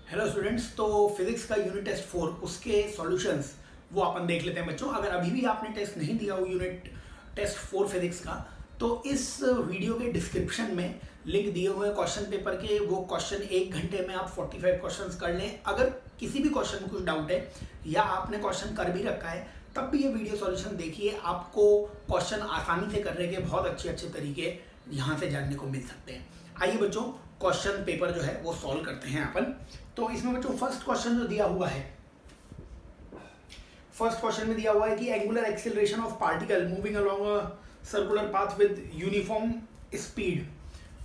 Hello students, तो physics का unit test 4 उसके सॉल्यूशंस वो अपन देख लेते हैं बच्चों। अगर अभी भी आपने टेस्ट नहीं दिया हो यूनिट टेस्ट 4 फिजिक्स का, तो इस वीडियो के डिस्क्रिप्शन में लिंक दिए हुए क्वेश्चन पेपर के, वो क्वेश्चन 1 घंटे में आप 45 क्वेश्चंस कर लें। अगर किसी भी क्वेश्चन में कुछ डाउट है या आपने क्वेश्चन कर भी रखा है, तब भी ये वीडियो सॉल्यूशन देखिए, आपको क्वेश्चन आसानी से करने के बहुत अच्छे अच्छे तरीके यहाँ से जानने को मिल सकते हैं। आइए बच्चों, क्वेश्चन पेपर जो है वो सॉल्व करते हैं अपन। तो इसमें बच्चों फर्स्ट क्वेश्चन जो दिया हुआ है, फर्स्ट क्वेश्चन में दिया हुआ है कि angular acceleration of particle moving along a circular path with uniform speed.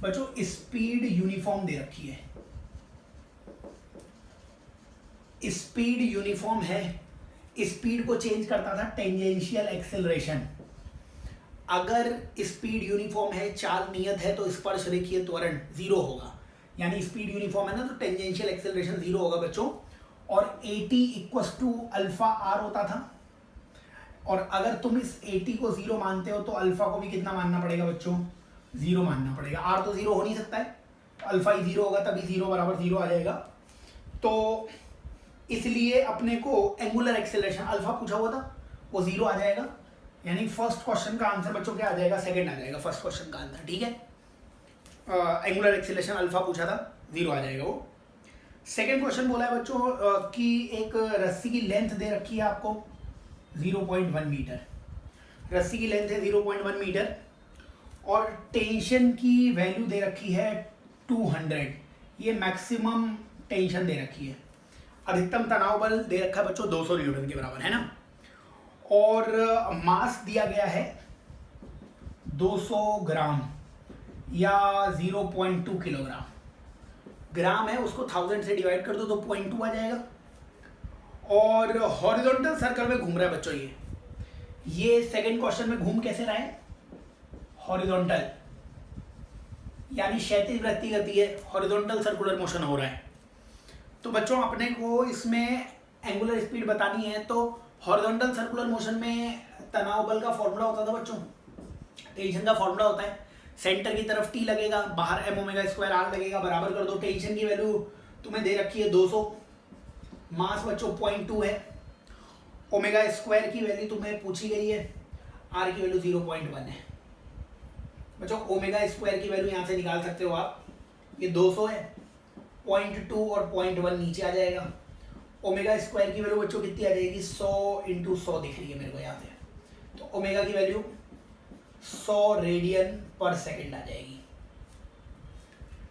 बच्चों स्पीड यूनिफॉर्म दे रखी है, स्पीड यूनिफॉर्म है, स्पीड को चेंज करता था टेंजेंशियल एक्सेलरेशन। अगर स्पीड यूनिफॉर्म है, चाल नियत है, तो स्पर्श रेखीय त्वरण 0 होगा। यानी स्पीड यूनिफॉर्म है ना, तो टेंजेंशियल एक्सेलरेशन 0 होगा बच्चों। और AT equals to alpha R होता था। और अगर तुम इस AT को 0 मानते हो तो अल्फा को भी कितना मानना पड़ेगा बच्चों? 0 मानना पड़ेगा। आर तो 0 हो नहीं सकता है, तो अल्फा ही 0 होगा, तभी 0 बराबर 0 आ जाएगा। तो इसलिए अपने को एंगुलर एक्सेलरेशन अल्फा पूछा हुआ था, वो 0 आ जाएगा। यानी फर्स्ट क्वेश्चन का आंसर बच्चों क्या आ जाएगा? सेकंड आ जाएगा फर्स्ट क्वेश्चन का आंसर। ठीक है, एंगुलर एक्सेलरेशन अल्फा पूछा था, 0 आ जाएगा वो। सेकंड क्वेश्चन बोला है बच्चों कि एक रस्सी की लेंथ दे रखी है आपको 0.1 मीटर। रस्सी की लेंथ है 0.1 मीटर और टेंशन की वैल्यू दे रखी है 200। ये मैक्सिमम टेंशन दे रखी है। अधिकतम तनाव बल दे रखा है बच्चों 200 न्यूटन के बराबर, है ना। और मास दिया गया है 200 ग्राम या 0.2 किलोग्राम। ग्राम है, उसको 1000 से डिवाइड कर दो तो 0.2 आ जाएगा। और हॉरिजॉन्टल सर्कल में घूम रहा है बच्चों ये सेकंड क्वेश्चन में घूम कैसे रहा है? हॉरिजॉन्टल, यानी क्षैतिज वृत्तीय गति है, हॉरिजॉन्टल सर्कुलर मोशन हो रहा है। तो बच्चों अपने को इसमें एंगुलर स्पीड बतानी है, तो हॉरिजॉन्टल सर्कुलर मोशन में तनाव बल का फॉर्मूला होता था बच्चों, टेंशन का फॉर्मूला होता है, सेंटर की तरफ T लगेगा, बाहर m ओमेगा स्क्वायर r लगेगा, बराबर कर दो। टेंशन की वैल्यू तुम्हें दे रखी है 200, मास बच्चों 0.2 है, ओमेगा स्क्वायर की वैल्यू तुम्हें पूछी गई है, r की वैल्यू 0.1 है। बच्चों ओमेगा स्क्वायर की वैल्यू यहाँ से निकाल सकते हो आप, ये 200 है, 0.2 और 0.1 नीचे आ जाएगा। ओमेगा स्क्वायर की वैल्यू बच्चों कितनी आ जाएगी? 100 × 100 दिख रही है मेरे को यहाँ से, तो ओमेगा की वैल्यू 100 रेडियन पर सेकंड आ जाएगी।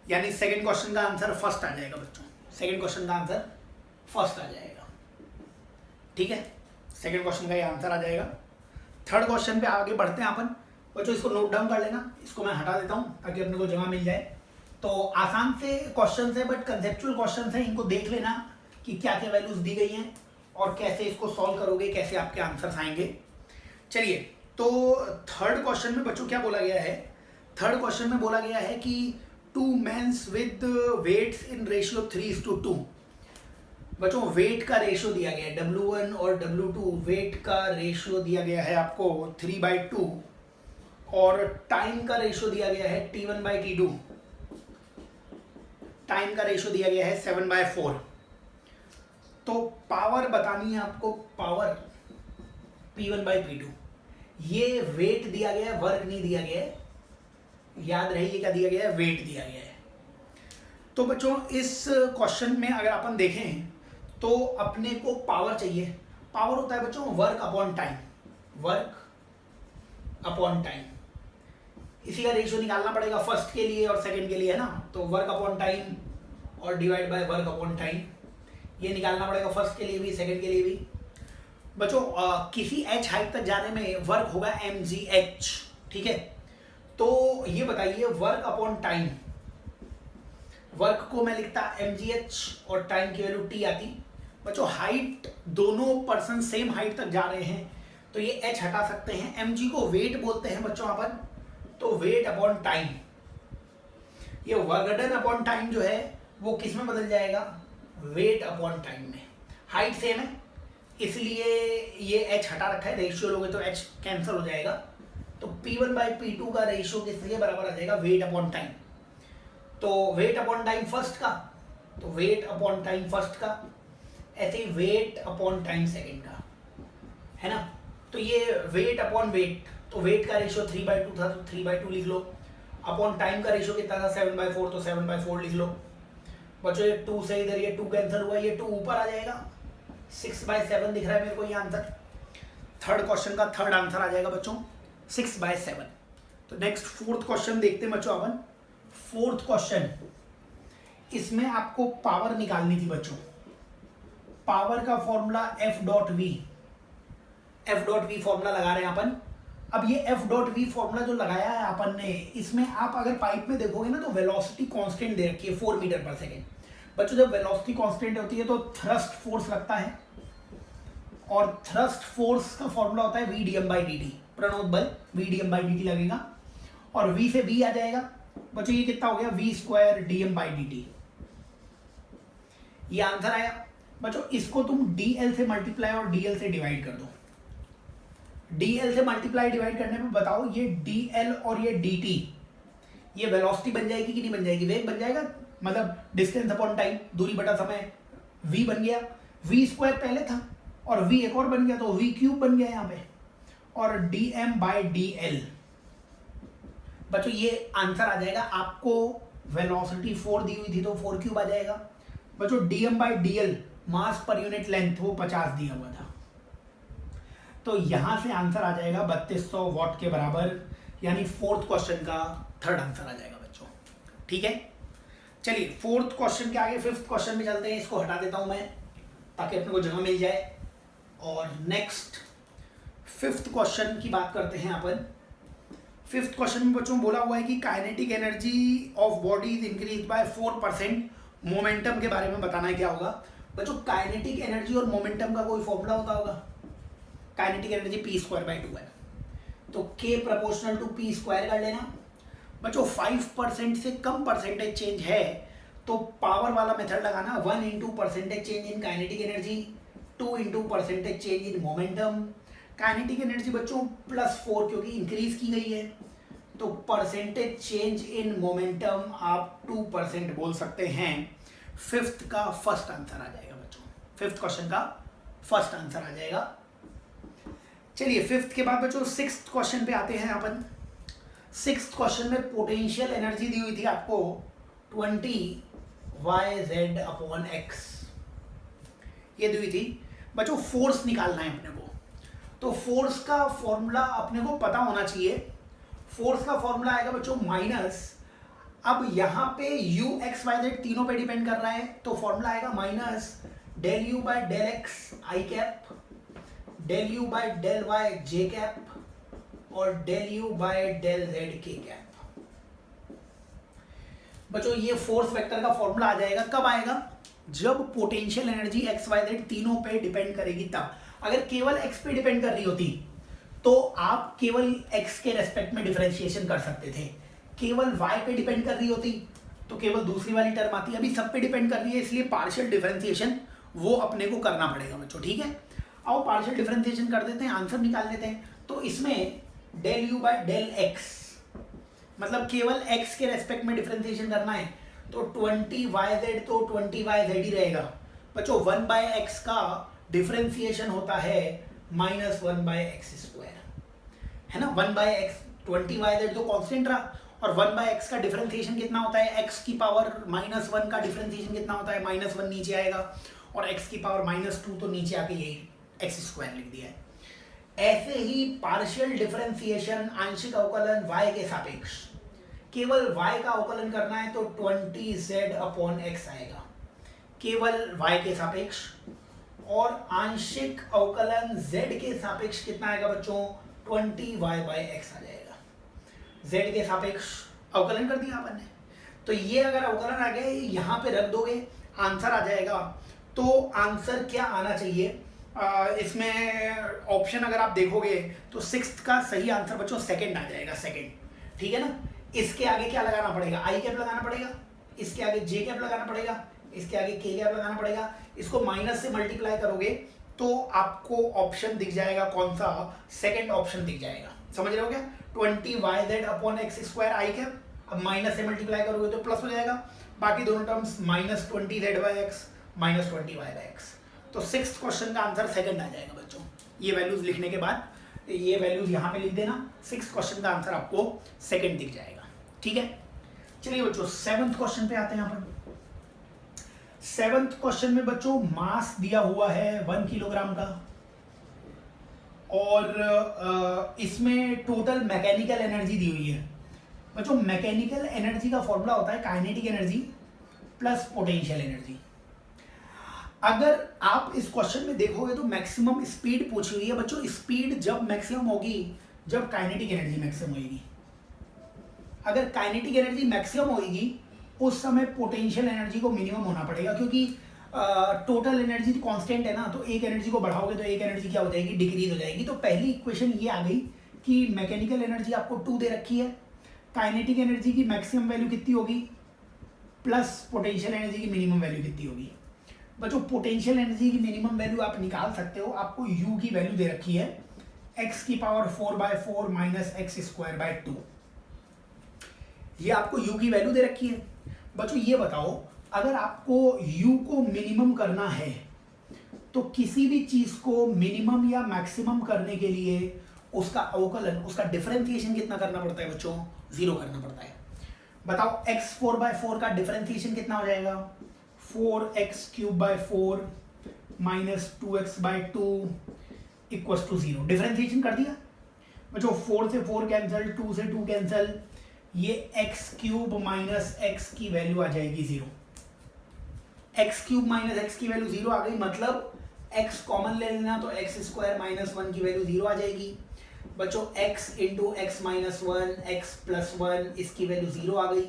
यानी सेकंड क्वेश्चन का आंसर फर्स्ट आ जाएगा बच्चों, सेकंड क्वेश्चन का आंसर फर्स्ट आ जाएगा। ठीक है, सेकंड क्वेश्चन का ये आंसर आ जाएगा। थर्ड क्वेश्चन पे आगे बढ़ते हैं अपन। बच्चों इसको नोट डाउन कर लेना, इसको मैं हटा देता हूँ ताकि अपने को जगह मिल जाए। तो आसान से क्वेश्चन है, बट कंसेप्चुअल क्वेश्चन है, इनको देख लेना कि क्या क्या वैल्यूज दी गई हैं और कैसे इसको सॉल्व करोगे, कैसे आपके आंसर्स आएंगे। चलिए, तो थर्ड क्वेश्चन में बच्चों क्या बोला गया है? थर्ड क्वेश्चन में बोला गया है कि 2 men's with weights in ratio 3:2। बच्चों वेट का रेशियो दिया गया है, W1 और W2 वेट का रेशियो दिया गया है आपको 3/2 और टाइम का रेशियो दिया गया है T1/T2। टाइम का रेशियो दिया गया है 7/4। तो पावर बतानी है आपको, पावर P1/P2। ये वेट दिया गया है, वर्क नहीं दिया गया है, याद रहे ये क्या दिया गया है? वेट दिया गया है। तो बच्चों इस क्वेश्चन में अगर अपन देखें तो अपने को पावर चाहिए। पावर होता है बच्चों work upon time, work upon time. इसी का रेशियो निकालना पड़ेगा फर्स्ट के लिए और सेकंड के लिए, है ना। तो वर्क अपॉन टाइम और divide by work upon time, ये निकालना पड़ेगा फर्स्ट के लिए भी, सेकंड के लिए भी। बच्चों किसी h हाइट तक जाने में वर्क होगा mgh। ठीक है, तो ये बताइए वर्क अपॉन टाइम, वर्क को मैं लिखता mgh और टाइम की वैल्यू t आती। बच्चों हाइट दोनों पर्सन सेम हाइट तक जा रहे हैं, तो ये h हटा सकते हैं। mg को वेट बोलते हैं बच्चों अपन, तो वेट अपॉन टाइम। ये वर्क डन अपॉन टाइम जो है वो किस में बदल जाएगा? वेट अपॉन टाइम में। हाइट सेम है इसलिए ये h हटा रखा है, रेशियो लोगे तो h कैंसिल हो जाएगा। तो P1/P2 का रेशियो किसके बराबर आ जाएगा? Weight upon time. तो वेट अपॉन टाइम फर्स्ट का तो वेट अपॉन टाइम फर्स्ट का, ऐसे ही वेट अपॉन टाइम सेकेंड का, है ना। तो ये वेट अपॉन वेट, तो वेट का रेशियो 3/2 था तो 3/2 लिख लो, अपॉन टाइम का रेशियो कितना था 7/4 तो 7/4 लिख लो। बच्चों ये 2 से इधर ये 2 कैंसिल हुआ, ये 2 ऊपर आ जाएगा, 6/7 दिख रहा है मेरे को ये आंसर। थर्ड क्वेश्चन का थर्ड आंसर आ जाएगा बच्चों 6/7। तो नेक्स्ट फोर्थ क्वेश्चन देखते हैं बच्चों अपन। फोर्थ क्वेश्चन, इसमें आपको पावर निकालनी थी बच्चों। पावर का फॉर्मूला F.V, F.V फॉर्मूला लगा रहे हैं अपन। अब ये F.V फॉर्मूला जो लगाया है अपन ने, इसमें आप अगर पाइप में देखोगे ना तो वेलोसिटी कांस्टेंट दे रखी है 4 मीटर पर सेकेंड। बच्चों जब वेलोसिटी कांस्टेंट होती है तो थ्रस्ट फोर्स लगता है, और थ्रस्ट फोर्स का फॉर्मूला होता है VdM/dt, प्रणोद बल VdM/dt लगेगा, और V से V आ जाएगा बच्चों, ये कितना हो गया V² dM/dt, ये आंसर आया बच्चों। इसको तुम dl से मल्टीप्लाई और dl से डिवाइड कर दो। dl से मल्टीप्लाई डिवाइड करने पे बताओ ये dl और ये dt, ये वेलोसिटी बन जाएगी कि नहीं बन जाएगी, वेग बन जाएगा, मतलब डिस्टेंस अपॉन टाइम, दूरी बटा समय, v बन गया, V² पहले था और v एक और बन गया तो V³ बन गया यहाँ पे, और dm/dl बच्चों ये आंसर आ जाएगा। आपको वेलोसिटी 4 दी हुई थी तो 4³ आ जाएगा बच्चों। dm/dl मास पर यूनिट लेंथ वो 50 दिया हुआ था, तो यहां से आंसर आ जाएगा 3200 वॉट के बराबर, यानी फोर्थ क्वेश्चन का थर्ड आंसर आ जाएगा बच्चों। ठीक है, चलिए फोर्थ क्वेश्चन के आगे फिफ्थ क्वेश्चन में चलते हैं। इसको हटा देता हूं मैं ताकि अपने को जगह मिल जाए, और नेक्स्ट फिफ्थ क्वेश्चन की बात करते हैं अपन। फिफ्थ क्वेश्चन में बच्चों बोला हुआ है कि kinetic energy of body is increase by 4%। Momentum के बारे में बताना है क्या होगा बच्चों। काइनेटिक एनर्जी और मोमेंटम का कोई फॉर्मूला होता होगा। काइनेटिक एनर्जी p²/2 है, तो k प्रोपोर्शनल टू p² कर लेना बच्चों। 5% से कम परसेंटेज चेंज है तो पावर वाला मेथड लगाना, 1 × percentage change in kinetic energy, 2 × percentage change in momentum. Kinetic energy बच्चों +4 क्योंकि इंक्रीज की गई है, तो परसेंटेज चेंज इन मोमेंटम आप 2% बोल सकते हैं। फिफ्थ का फर्स्ट आंसर आ जाएगा बच्चों, फिफ्थ क्वेश्चन का फर्स्ट आंसर आ जाएगा। चलिए फिफ्थ के बाद बच्चों सिक्स्थ क्वेश्चन पे आते हैं अपन। सिक्स्थ क्वेश्चन में पोटेंशियल एनर्जी दी हुई थी आपको 20YZ/X, ये दी हुई थी बच्चों। फोर्स निकालना है अपने को, तो फोर्स का फॉर्मूला अपने को पता होना चाहिए। फोर्स का फॉर्मूला आएगा बच्चों माइनस, अब यहां पे u x y z तीनों पे डिपेंड कर रहा है, तो फॉर्मूला आएगा -∂u/∂x i cap, ∂u/∂y j cap, और ∂u/∂z k कैप। बच्चों ये फोर्स वेक्टर का फॉर्मूला आ जाएगा, कब आएगा जब potential energy x y z तीनों पे डिपेंड करेगी तब। अगर केवल x पे डिपेंड कर रही होती तो आप केवल x के रेस्पेक्ट में डिफरेंशिएशन कर सकते थे, केवल y पे डिपेंड कर रही होती तो केवल दूसरी वाली टर्म आती। अभी सब पे डिपेंड कर रही है, इसलिए पार्शियल डिफरेंशिएशन वो अपने को करना पड़ेगा बच्चों। ठीक है, आओ पार्शियल डिफरेंशिएशन कर देते हैं, आंसर निकाल लेते हैं। तो इसमें ∂u/∂x मतलब केवल x के रेस्पेक्ट में डिफरेंशिएशन करना है, तो 20yz तो 20yz ही रहेगा बच्चों। 1/x का डिफरेंशिएशन होता है -1/x², है ना। 1/x 20yz तो कांस्टेंट रहा, और 1/x का डिफरेंशिएशन कितना होता है, x की पावर -1 का डिफरेंशिएशन कितना होता है, -1 नीचे आएगा, और x की पावर -2 तो नीचे आके यही x² लिख दिया है। ऐसे ही पार्शियल डिफरेंशिएशन आंशिक अवकलन y के सापेक्ष, केवल y का अवकलन करना है तो 20z/x आएगा, केवल y के सापेक्ष, और आंशिक अवकलन z के सापेक्ष कितना आएगा बच्चों, 20y/x आ जाएगा। z के सापेक्ष अवकलन कर दिया आपने, तो ये अगर अवकलन आ गया यहाँ पे रख दोगे आंसर आ जाएगा। तो आंसर क्या आना चाहिए इसमें ऑप्शन अगर आप देखोगे तो सिक्स्थ का सही आंसर बच्चों सेकंड आ जाएगा, सेकंड। ठीक है ना। इसके आगे क्या लगाना पड़ेगा, आई कैप लगाना पड़ेगा, इसके आगे जे कैप लगाना पड़ेगा, इसके आगे के कैप लगाना पड़ेगा। इसको माइनस से मल्टीप्लाई करोगे तो आपको ऑप्शन दिख जाएगा, कौन सा, सेकंड ऑप्शन दिख जाएगा। समझ रहे हो क्या, 20yz/x² आई कैप, अब माइनस से मल्टीप्लाई करोगे तो प्लस हो जाएगा, बाकी दोनों टर्म्स -20z/x -20y/x। तो 6th क्वेश्चन का आंसर सेकंड आ जाएगा बच्चों। ये वैल्यूज लिखने के बाद ये वैल्यूज यहाँ पे लिख देना, 6th क्वेश्चन का आंसर आपको सेकंड दिख जाएगा। ठीक है, चलिए बच्चों 7th क्वेश्चन पे आते हैं। यहाँ पर 7th क्वेश्चन में बच्चों मास दिया हुआ है 1 किलोग्राम का, और इसमें टोटल मैकेनिकल एनर्जी दी हुई है। बच्चों मैकेनिकल एनर्जी का फॉर्मूला होता है kinetic energy plus potential energy. अगर आप इस क्वेश्चन में देखोगे तो मैक्सिमम स्पीड पूछी हुई है बच्चों। स्पीड जब मैक्सिमम होगी जब काइनेटिक एनर्जी मैक्सिमम होगी। अगर काइनेटिक एनर्जी मैक्सिमम होगी उस समय पोटेंशियल एनर्जी को मिनिमम होना पड़ेगा, क्योंकि टोटल एनर्जी कांस्टेंट है ना, तो एक एनर्जी को बढ़ाओगे तो एक एनर्जी क्या हो जाएगी, डिक्रीज हो जाएगी। तो पहली इक्वेशन ये आ गई कि मैकेनिकल एनर्जी आपको 2 दे रखी है, काइनेटिक एनर्जी की मैक्सिमम वैल्यू कितनी होगी प्लस पोटेंशियल एनर्जी की मिनिमम वैल्यू कितनी होगी। बच्चों पोटेंशियल एनर्जी की मिनिमम वैल्यू आप निकाल सकते हो। आपको u की वैल्यू दे रखी है x⁴ माइनस x²/2। ये आपको u की वैल्यू दे रखी है। बच्चों ये बताओ, अगर आपको u को मिनिमम करना है तो किसी भी चीज को मिनिमम या मैक्सिमम करने के लिए उसका अवकलन, उसका डिफरेंशिएशन कितना करना पड़ता है बच्चों, 0 करना पड़ता है। बताओ x⁴/4 का डिफरेंशिएशन कितना हो जाएगा, 4x³/4 minus 2x/2 equals to 0। Differentiation कर दिया बच्चों, 4 से 4 कैंसिल, 2 से 2 कैंसिल, ये x³ माइनस x की वैल्यू आ जाएगी 0। x³ माइनस x की वैल्यू 0 आ गई, मतलब x कॉमन ले लेना तो x² माइनस 1 की वैल्यू 0 आ जाएगी। बच्चों x into x minus 1 x plus 1 इसकी वैल्यू 0 आ गई।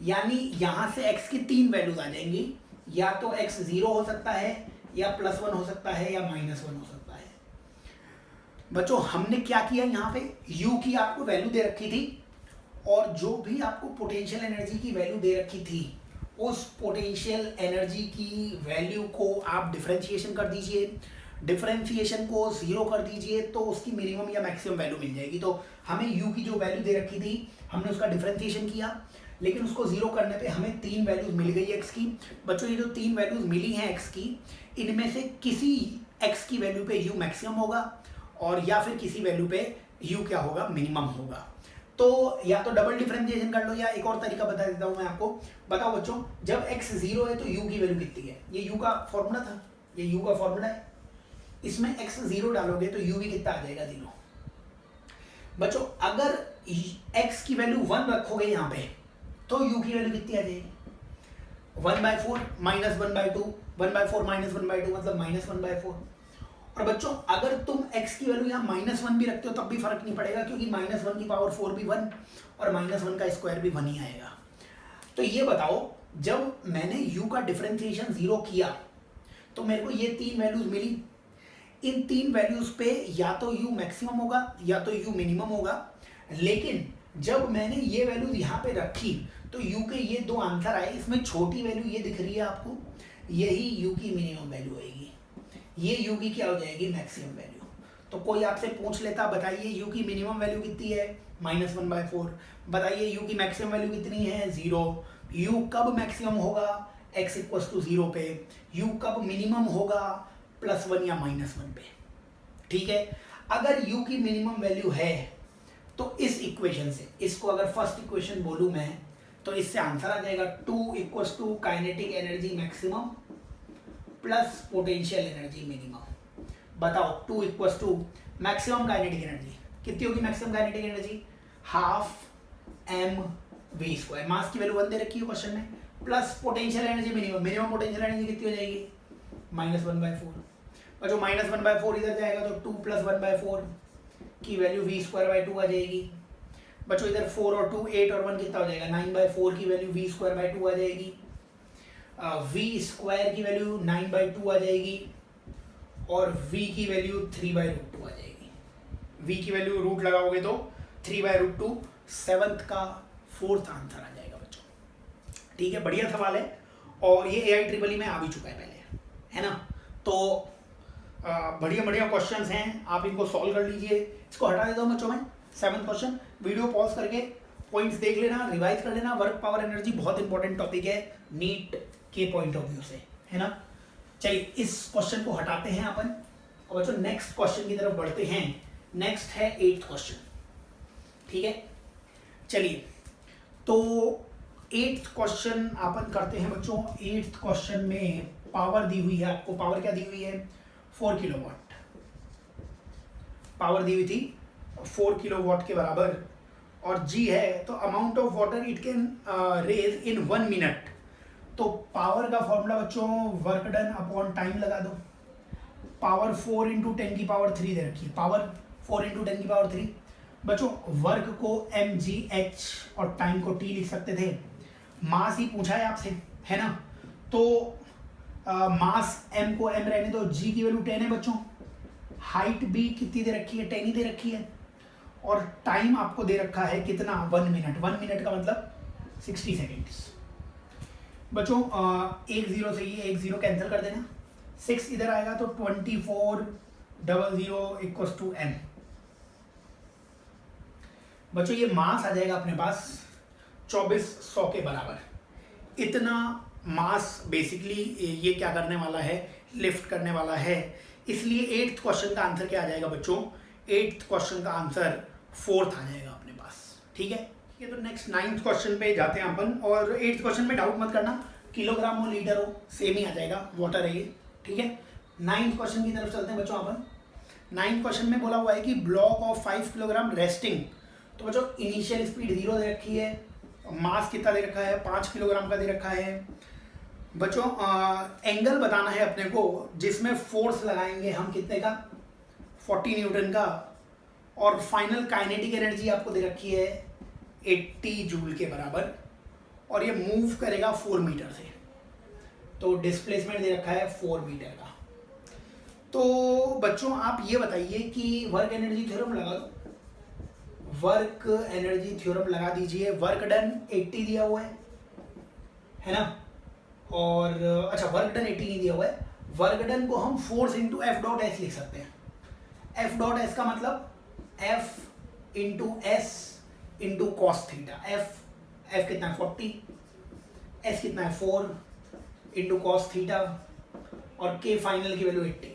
यानी यहां से x की 3 वैल्यूज आ जाएंगी, या तो x 0 हो सकता है, या +1 हो सकता है, या -1 हो सकता है। बच्चों हमने क्या किया, यहाँ पे u की आपको वैल्यू दे रखी थी, और जो भी आपको पोटेंशियल एनर्जी की वैल्यू दे रखी थी उस पोटेंशियल एनर्जी की वैल्यू को आप डिफरेंशिएशन कर दीजिए। डिफरेंशिएशन को 0 कर दीजिए तो उसकी मिनिमम या मैक्सिमम वैल्यू मिल जाएगी। तो हमें u की जो वैल्यू दे रखी थी हमने उसका डिफरेंशिएशन किया, लेकिन उसको 0 करने पे हमें 3 वैल्यूज मिल गई x की। बच्चों ये जो 3 वैल्यूज मिली हैं x की, इनमें से किसी x की वैल्यू पे u मैक्सिमम होगा, और या फिर किसी वैल्यू पे u क्या होगा, मिनिमम होगा। तो या तो डबल डिफरेंशिएशन कर लो, या एक और तरीका बता देता हूं मैं आपको। बताओ बच्चों, जब x 0 है तो u की वैल्यू कितनी है, ये u का फॉर्मूला था, ये u का फॉर्मूला है। इसमें x 0 डालोगे तो u भी कितना आ जाएगा, 0। बच्चों अगर x की वैल्यू 1 रखोगे यहाँ पे तो u की वैल्यू कितनी आ जाएगी, 1/4 माइनस 1/2, 1/4 माइनस 1/2 मतलब -1/4। और बच्चों अगर तुम x की वैल्यू यहाँ -1 भी रखते हो तब भी फर्क नहीं पड़ेगा, क्योंकि -1 की पावर 4 भी 1 और -1 का स्क्वायर भी 1 ही आएगा। तो ये बताओ, जब मैंने u का डिफरेंशिएशन 0 किया तो मेरे को ये 3 वैल्यूज मिली। इन 3 वैल्यूज पे या तो u मैक्सिमम होगा या तो u मिनिमम होगा, लेकिन जब मैंने ये वैल्यूज यहाँ पे रखी तो u के ये 2 आंसर आए। इसमें छोटी वैल्यू ये दिख रही है आपको, यही u की मिनिमम वैल्यू आएगी, ये u की क्या हो जाएगी, मैक्सिमम वैल्यू। तो कोई आपसे पूछ लेता, बताइए u की मिनिमम वैल्यू कितनी है, -1/4। बताइए u की मैक्सिमम वैल्यू कितनी है, 0। u कब मैक्सिमम होगा, x = 0 पे। u कब मिनिमम होगा, +1 या -1 पे। ठीक है, अगर u की मिनिमम वैल्यू है तो इस इक्वेशन से, इसको अगर फर्स्ट इक्वेशन बोलूं मैं, तो इससे आंसर आ जाएगा 2 = kinetic energy maximum plus potential energy minimum. बताओ 2 = मैक्सिमम काइनेटिक एनर्जी कितनी होगी, मैक्सिमम काइनेटिक एनर्जी 12 mv²। मास की वैल्यू 1 दे रखी है क्वेश्चन में, plus potential energy minimum, minimum potential energy कितनी हो जाएगी, -1/4। और जो -1/4 इधर जाएगा तो 2 + 1/4 की वैल्यू v²/2 आ जाएगी। बच्चों इधर 4 और 2 8 और 1 कितना हो जाएगा, 9/4 की वैल्यू v²/2 आ जाएगी। v² की वैल्यू 9/2 आ जाएगी, और v की वैल्यू 3/√2 आ जाएगी। v की वैल्यू रूट लगाओगे तो 3/√2, 7th का 4th आंसर आ जाएगा बच्चों। ठीक है, बढ़िया सवाल है, और ये AIEEE में आ भी चुका है पहले, है ना। तो बढ़िया बढ़िया क्वेश्चंस हैं, आप इनको सॉल्व कर लीजिए। इसको हटा देता हूँ बच्चों मैं 7th क्वेश्चन, वीडियो पॉज करके पॉइंट्स देख लेना, रिवाइज कर लेना। वर्क पावर एनर्जी बहुत इंपॉर्टेंट टॉपिक है नीट के पॉइंट ऑफ व्यू से, है ना। चलिए इस क्वेश्चन को हटाते हैं अपन और बच्चों नेक्स्ट क्वेश्चन की तरफ बढ़ते हैं। नेक्स्ट है 8th क्वेश्चन, ठीक है। चलिए तो 8th क्वेश्चन अपन करते हैं बच्चों। 8th क्वेश्चन में पावर दी हुई है आपको। पावर क्या दी हुई है? 4 किलोवाट पावर दी हुई थी, 4 किलोवाट के बराबर। और जी है तो amount of water it can raise in 1 minute. तो पावर का फॉर्मूला बच्चों वर्क डन अपॉन टाइम लगा दो। पावर 4 × 10 की पावर 3 दे रखी है। पावर 4 × 10 की पावर 3। बच्चों वर्क को mgh और टाइम को t लिख सकते थे। मास ही पूछा है आपसे, है ना। तो मास m को m रहने दो, g की वैल्यू 10 है बच्चों। हाइट भी कितनी दे रखी है? 10 ही दे रखी है। और टाइम आपको दे रखा है कितना? 1 मिनट। 1 मिनट का मतलब 60 सेकेंड्स। बच्चों 1 0 से ये 1 0 कैंसिल कर देना। 6 इधर आएगा तो 2400 = m। बच्चों ये मास आ जाएगा अपने पास 2400 के बराबर। इतना मास बेसिकली ये क्या करने वाला है? लिफ्ट करने वाला है। इसलिए 8th क्वेश्चन का आंसर क्या आ जाएगा बच्चों? 8th क्वेश्चन का आंसर 4th आ जाएगा अपने पास, ठीक है। ये तो नेक्स्ट 9th क्वेश्चन पे जाते हैं अपन। और 8th क्वेश्चन में डाउट मत करना, किलोग्राम हो लीटर हो सेम ही आ जाएगा, वाटर है ये, ठीक है। 9th क्वेश्चन की तरफ चलते हैं बच्चों अपन। 9th क्वेश्चन में बोला हुआ है कि ब्लॉक ऑफ 5 किलोग्राम रेस्टिंग। तो बच्चों इनिशियल स्पीड 0 दे रखी है, मास कितना दे रखा है? 5 किलोग्राम का दे रखा है। बच्चों एंगल बताना है अपने को जिसमें फोर्स लगाएंगे हम, कितने का? 40 न्यूटन का। और फाइनल काइनेटिक एनर्जी आपको दे रखी है 80 जूल के बराबर। और ये मूव करेगा 4 मीटर से, तो डिस्प्लेसमेंट दे रखा है 4 मीटर का। तो बच्चों आप ये बताइए कि वर्क एनर्जी थ्योरम लगा दो। वर्क एनर्जी थ्योरम लगा दीजिए। वर्क डन 80 दिया हुआ है ना। और अच्छा वर्क डन 80 नहीं दिया हुआ है। वर्क डन को हम फोर्स इंटू F.S लिख सकते हैं। F.S का मतलब F into S into cos theta. F कितना है? 40, S कितना है? 4 इंटू कॉस थीटा। और K फाइनल की वैल्यू 80।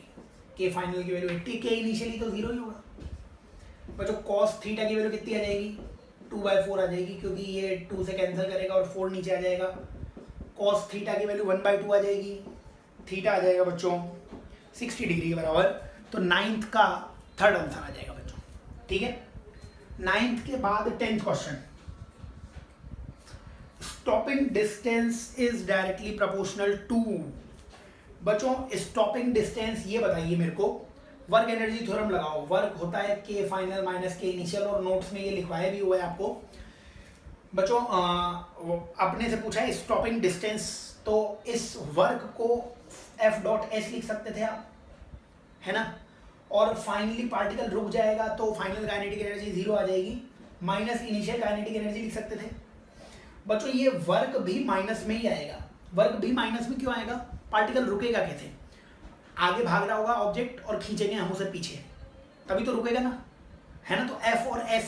K फाइनल की वैल्यू 80। K इनिशियली तो 0 ही होगा। बच्चों कॉस थीटा की वैल्यू कितनी आ जाएगी? 2/4 आ जाएगी, क्योंकि ये 2 से कैंसिल करेगा और 4 नीचे आ जाएगा। कॉस थीटा की वैल्यू 1/2 आ जाएगी। थीटा आ जाएगा बच्चों 60 डिग्री के बराबर। तो 9th का 3rd आंसर आ जाएगा बच्चों, ठीक है। 9th के बाद 10th question. Stopping distance is directly proportional to. बच्चों स्टॉपिंग डिस्टेंस ये बताइए मेरे को। वर्क एनर्जी थ्योरम लगाओ। वर्क होता है K final minus K initial, और नोट्स में ये लिखवाया भी हुआ है आपको। बच्चों अपने से पूछा है स्टॉपिंग डिस्टेंस, तो इस वर्क को F.S लिख सकते थे आप, है ना। और फाइनली पार्टिकल रुक जाएगा तो फाइनल काइनेटिक एनर्जी 0 आ जाएगी, माइनस इनिशियल काइनेटिक एनर्जी लिख सकते थे। बच्चों ये वर्क भी माइनस में ही आएगा। वर्क भी माइनस में क्यों आएगा? पार्टिकल रुकेगा कैसे? आगे भाग रहा होगा ऑब्जेक्ट और खींचेंगे हम उसे पीछे, तभी तो रुकेगा ना, है ना। तो F और S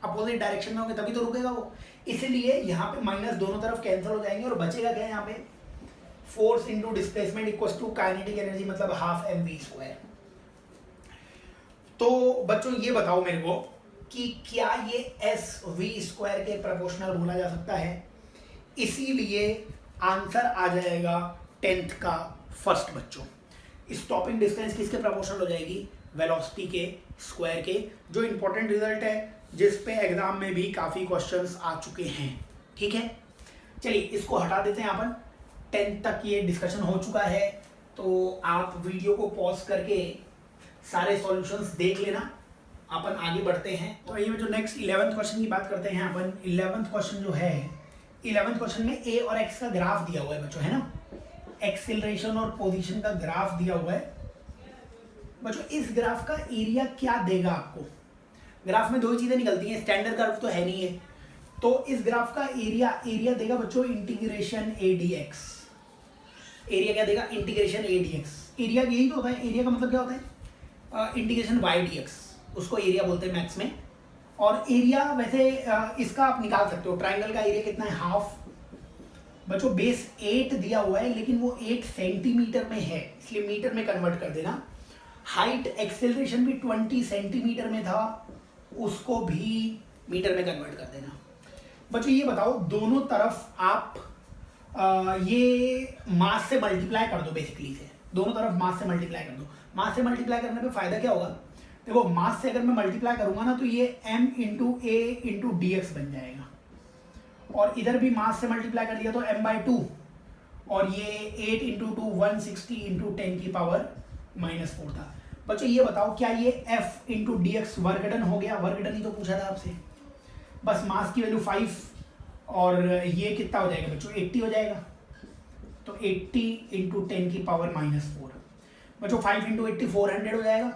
अपोजिट डायरेक्शन में होंगे तभी तो रुकेगा वो। इसलिए यहाँ पे माइनस दोनों तरफ कैंसिल हो जाएंगे और बचेगा क्या यहाँ पे? Force into displacement equals to kinetic energy, मतलब 12 mv²। तो बच्चों ये बताओ मेरे को कि क्या ये SV² के प्रोपोर्शनल बोला जा सकता है? इसीलिए आंसर आ जाएगा 10th का फर्स्ट बच्चों। स्टॉपिंग डिस्टेंस किसके प्रोपोर्शनल हो जाएगी? वेलोसिटी के स्क्वायर के, जो इंपॉर्टेंट रिजल्ट है जिस पे एग्जाम में भी काफ़ी क्वेश्चंस आ चुके हैं, ठीक है। चलिए इसको हटा देते हैं अपन। 10th तक ये डिस्कशन हो चुका है, तो आप वीडियो को पॉज करके सारे सॉल्यूशंस देख लेना। अपन आगे बढ़ते हैं। तो ये जो नेक्स्ट 11th क्वेश्चन की बात करते हैं अपन। 11th क्वेश्चन जो है, 11th क्वेश्चन में A और X का ग्राफ दिया हुआ है बच्चों, है ना। एक्सेलरेशन और पोजीशन का ग्राफ दिया हुआ है बच्चों। इस ग्राफ का एरिया क्या देगा आपको? ग्राफ में दो ही चीजें निकलती हैं, स्टैंडर्ड कर्व तो है नहीं है। तो इस ग्राफ का एरिया देगा बच्चों इंटीग्रेशन ADX। एरिया क्या देगा? Integration ADX। एरिया यही तो होता है। एरिया का मतलब क्या होता है? इंटीग्रेशन y dx, उसको एरिया बोलते हैं मैथ्स में। और एरिया वैसे इसका आप निकाल सकते हो, ट्राइंगल का एरिया कितना है, हाफ। बच्चों बेस 8 दिया हुआ है लेकिन वो 8 सेंटीमीटर में है, इसलिए मीटर में कन्वर्ट कर देना। हाइट एक्सेलरेशन भी 20 सेंटीमीटर में था, उसको भी मीटर में कन्वर्ट कर देना। बच्चों ये बताओ, दोनों तरफ आप ये मास से मल्टीप्लाई कर दो, बेसिकली से दोनों तरफ मास से मल्टीप्लाई कर दो। मास से मल्टीप्लाई करने पे फायदा क्या होगा, देखो मास से अगर मैं मल्टीप्लाई करूंगा ना तो ये m इंटू ए इंटू डी एक्स बन जाएगा, और इधर भी मास से मल्टीप्लाई कर दिया तो m/2, और ये 8 इंटू 2 160 इंटू 10 की पावर -4 था। बच्चों ये बताओ, क्या ये f into D x work done हो गया, वर्कडन ही तो पूछा था आपसे। बस मास की वैल्यू 5 और ये कितना हो जाएगा बच्चों, 80 हो जाएगा, तो 80 इंटू 10 की पावर -4। बच्चों 5 इंटू 80 400 हो जाएगा,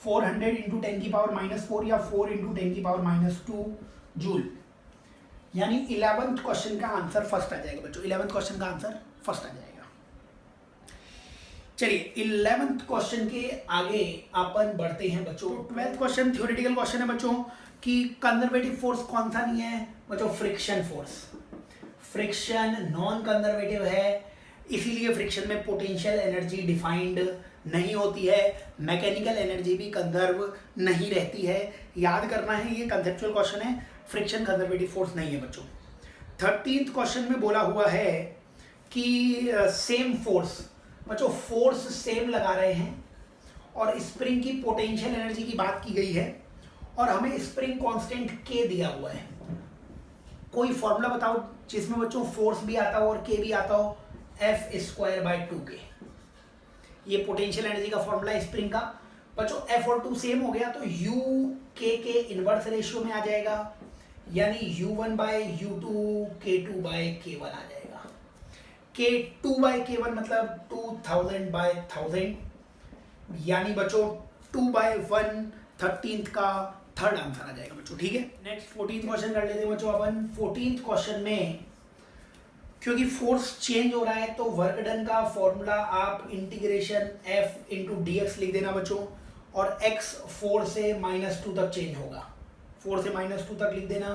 400 इंटू 10 की पावर -4 या 4 इंटू 10 की पावर -2 जूल। यानी 11th क्वेश्चन का आंसर फर्स्ट आ जाएगा बच्चों, 11th क्वेश्चन का आंसर फर्स्ट आ जाएगा। चलिए 11th क्वेश्चन के आगे अपन बढ़ते हैं बच्चों। 12th क्वेश्चन थ्योरेटिकल क्वेश्चन है बच्चों कि कंजर्वेटिव फोर्स कौन सा नहीं है बच्चों, friction force. Friction non conservative है, इसीलिए फ्रिक्शन में पोटेंशियल एनर्जी डिफाइंड नहीं होती है, मैकेनिकल एनर्जी भी कंजर्व नहीं रहती है। याद करना है, ये कंसेप्चुअल क्वेश्चन है, फ्रिक्शन कंजर्वेटिव फोर्स नहीं है बच्चों। 13th क्वेश्चन में बोला हुआ है कि सेम फोर्स, बच्चों फोर्स सेम लगा रहे हैं और स्प्रिंग की पोटेंशियल एनर्जी की बात की गई है, और हमें स्प्रिंग कांस्टेंट के दिया हुआ है। कोई फॉर्मूला बताओ जिसमें बच्चों फोर्स भी आता हो और के भी आता हो, F²/2k। ये पोटेंशियल एनर्जी का फॉर्मूला है स्प्रिंग का। बच्चों F और 2 सेम हो गया तो U K के इनवर्स रेशियो में आ जाएगा, यानी U1/U2 K2/K1 आ जाएगा। K2/K1 मतलब 2000/1000, यानी बच्चों 2/1 13th का थर्ड आंसर आ जाएगा बच्चों। ठीक है, नेक्स्ट 14th क्वेश्चन कर लेते हैं बच्चों अपन। 14th क्वेश्चन में क्योंकि फोर्स चेंज हो रहा है तो वर्क डन का फॉर्मूला आप integration F into D x लिख देना बच्चों, और x 4 से -2 तक चेंज होगा, 4 से -2 तक लिख देना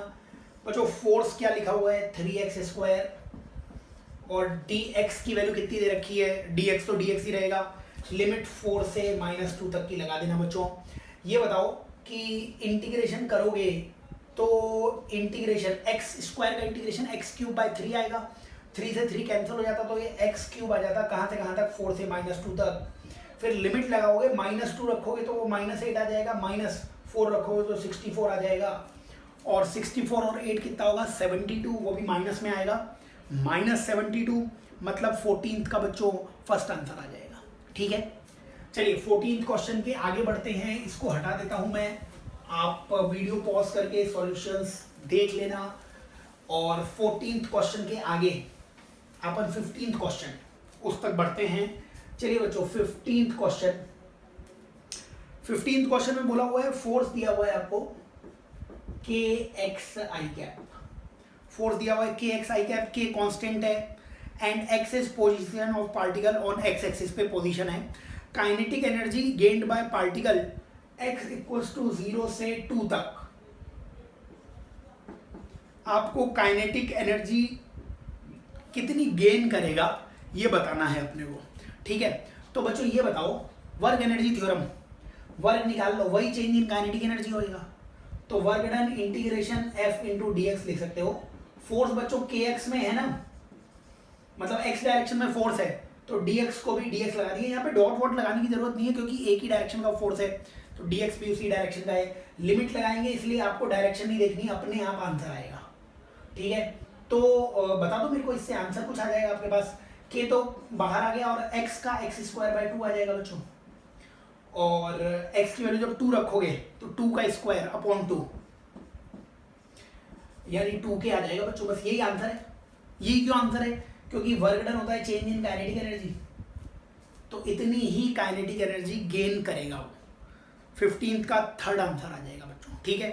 बच्चों। फोर्स क्या लिखा हुआ है 3x², और dx की वैल्यू कितनी दे रखी है, dx तो dx ही रहेगा, लिमिट 4 से -2 तक की लगा देना बच्चों। ये बताओ कि इंटीग्रेशन करोगे तो इंटीग्रेशन x² का इंटीग्रेशन x³/3 आएगा, 3 से 3 कैंसिल हो जाता तो ये x³ आ जाता, कहाँ से कहाँ तक, 4 से -2 तक। फिर लिमिट लगाओगे, -2 रखोगे तो वो -8 आ जाएगा, -4 रखोगे तो 64 आ जाएगा, और 64 और 8 कितना होगा 72, वो भी माइनस में आएगा, -72 मतलब 14th का बच्चों फर्स्ट आंसर आ जाएगा। ठीक है, चलिए 14th क्वेश्चन के आगे बढ़ते हैं, इसको हटा देता हूं मैं, आप वीडियो पॉज करके सॉल्यूशंस देख लेना। और 14th क्वेश्चन के आगे अपन 15th क्वेश्चन उस तक बढ़ते हैं। चलिए बच्चों 15th क्वेश्चन में बोला हुआ है फोर्स दिया हुआ है आपको kxi, फोर्स दिया हुआ है kxi, k कांस्टेंट है and x is position of particle on x axis पे पोजीशन है। Kinetic energy gained by particle x = 0 से 2 तक। आपको काइनेटिक एनर्जी कितनी गेन करेगा ये बताना है अपने को। ठीक है, तो बच्चों ये बताओ, वर्क एनर्जी थ्योरम, वर्क निकाल लो, वही चेंज इन काइनेटिक एनर्जी होगा, तो work done integration F into D x लिख सकते हो। फोर्स बच्चों kx में है ना, मतलब x डायरेक्शन में फोर्स है तो dx को भी dx लगा दिए, यहाँ पे डॉट वॉट लगाने की जरूरत नहीं है क्योंकि एक ही डायरेक्शन का फोर्स है, तो dx भी उसी डायरेक्शन का है। लिमिट लगाएंगे इसलिए आपको डायरेक्शन नहीं देखनी, अपने आप आंसर आएगा। ठीक है, तो बता दो मेरे को, इससे आंसर कुछ आ जाएगा आपके पास। k तो बाहर आ गया और x का x²/2 आ जाएगा बच्चों, और x की वैल्यू जब 2 रखोगे तो 2 का स्क्वायर अपॉन 2 यानी 2k आ जाएगा बच्चों। बस यही आंसर है। यही क्यों आंसर है, क्योंकि वर्क डन होता है चेंज इन काइनेटिक एनर्जी, तो इतनी ही काइनेटिक एनर्जी गेन करेगा वो। 15th का थर्ड आंसर आ जाएगा बच्चों। ठीक है,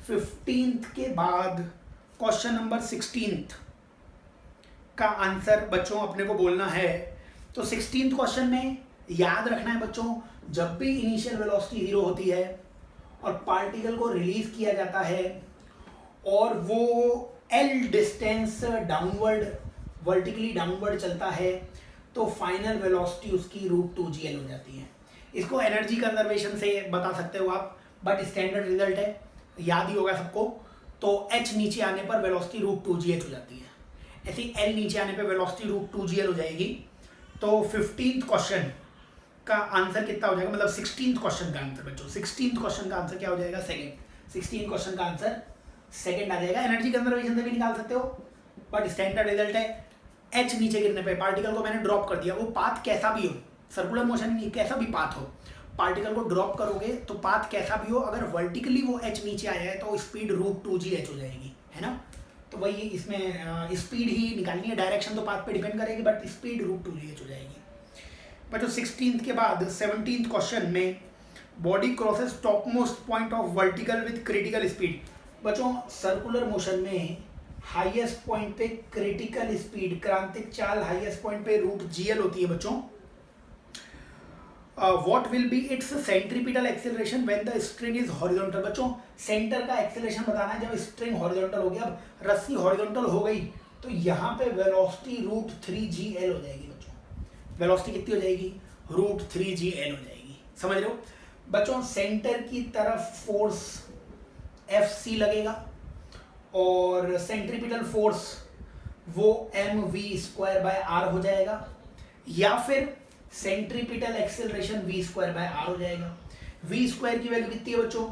15th के बाद क्वेश्चन नंबर 16th का आंसर बच्चों अपने को बोलना है। तो 16th क्वेश्चन में याद रखना है बच्चों, जब भी इनिशियल वेलोसिटी 0 होती है और पार्टिकल को रिलीज किया जाता है और वो L distance downward vertically downward चलता है, तो फाइनल वेलोसिटी उसकी √2gl हो जाती है। इसको एनर्जी कंजर्वेशन से बता सकते हो आप, बट स्टैंडर्ड रिजल्ट है, याद ही होगा सबको। तो h नीचे आने पर वेलोसिटी √2gh हो जाती है, ऐसे l नीचे आने पर वेलोसिटी √2gl हो जाएगी। तो 15th क्वेश्चन का आंसर कितना हो जाएगा, मतलब 16th क्वेश्चन का आंसर बच्चों, 16th क्वेश्चन का आंसर क्या हो जाएगा, सेकंड। 16th क्वेश्चन का आंसर सेकंड आ जाएगा। एनर्जी कंजर्वेशन से भी निकाल सकते हो, बट स्टैंडर्ड रिजल्ट है एच नीचे गिरने पे पार्टिकल को मैंने ड्रॉप कर दिया, वो पाथ कैसा भी हो, सर्कुलर मोशन नहीं, कैसा भी पाथ हो, पार्टिकल को ड्रॉप करोगे तो पाथ कैसा भी हो, अगर वर्टिकली वो एच नीचे आया है तो स्पीड √2gh हो जाएगी, है ना। तो वही इसमें स्पीड ही निकालनी है, डायरेक्शन तो पाथ पे डिपेंड करेगी, बट स्पीड √2gh हो जाएगी। बच्चों 16th के बाद 17th क्वेश्चन में body crosses top most point of vertical with critical speed. बच्चों सर्कुलर मोशन में हाईएस्ट पॉइंट पे क्रिटिकल स्पीड, क्रांतिक चाल हाईएस्ट पॉइंट पे √gl होती है बच्चों। What will B it's centripetal acceleration when the string is horizontal. बच्चों सेंटर का एक्सेलरेशन बताना है जब स्ट्रिंग हॉरिजॉन्टल हो गया। अब रस्सी हॉरिजॉन्टल हो गई तो यहाँ पे वेलोसिटी √3gl हो जाएगी बच्चों। वेलोसिटी कितनी हो जाएगी, √3gl हो जाएगी, समझ रहे हो बच्चों। सेंटर की तरफ फोर्स Fc लगेगा और सेंट्रीपिटल फोर्स वो mv²/r हो जाएगा, या फिर सेंट्रीपिटल एक्सेलरेशन v²/r हो जाएगा। v² की वैल्यू कितनी है बच्चों,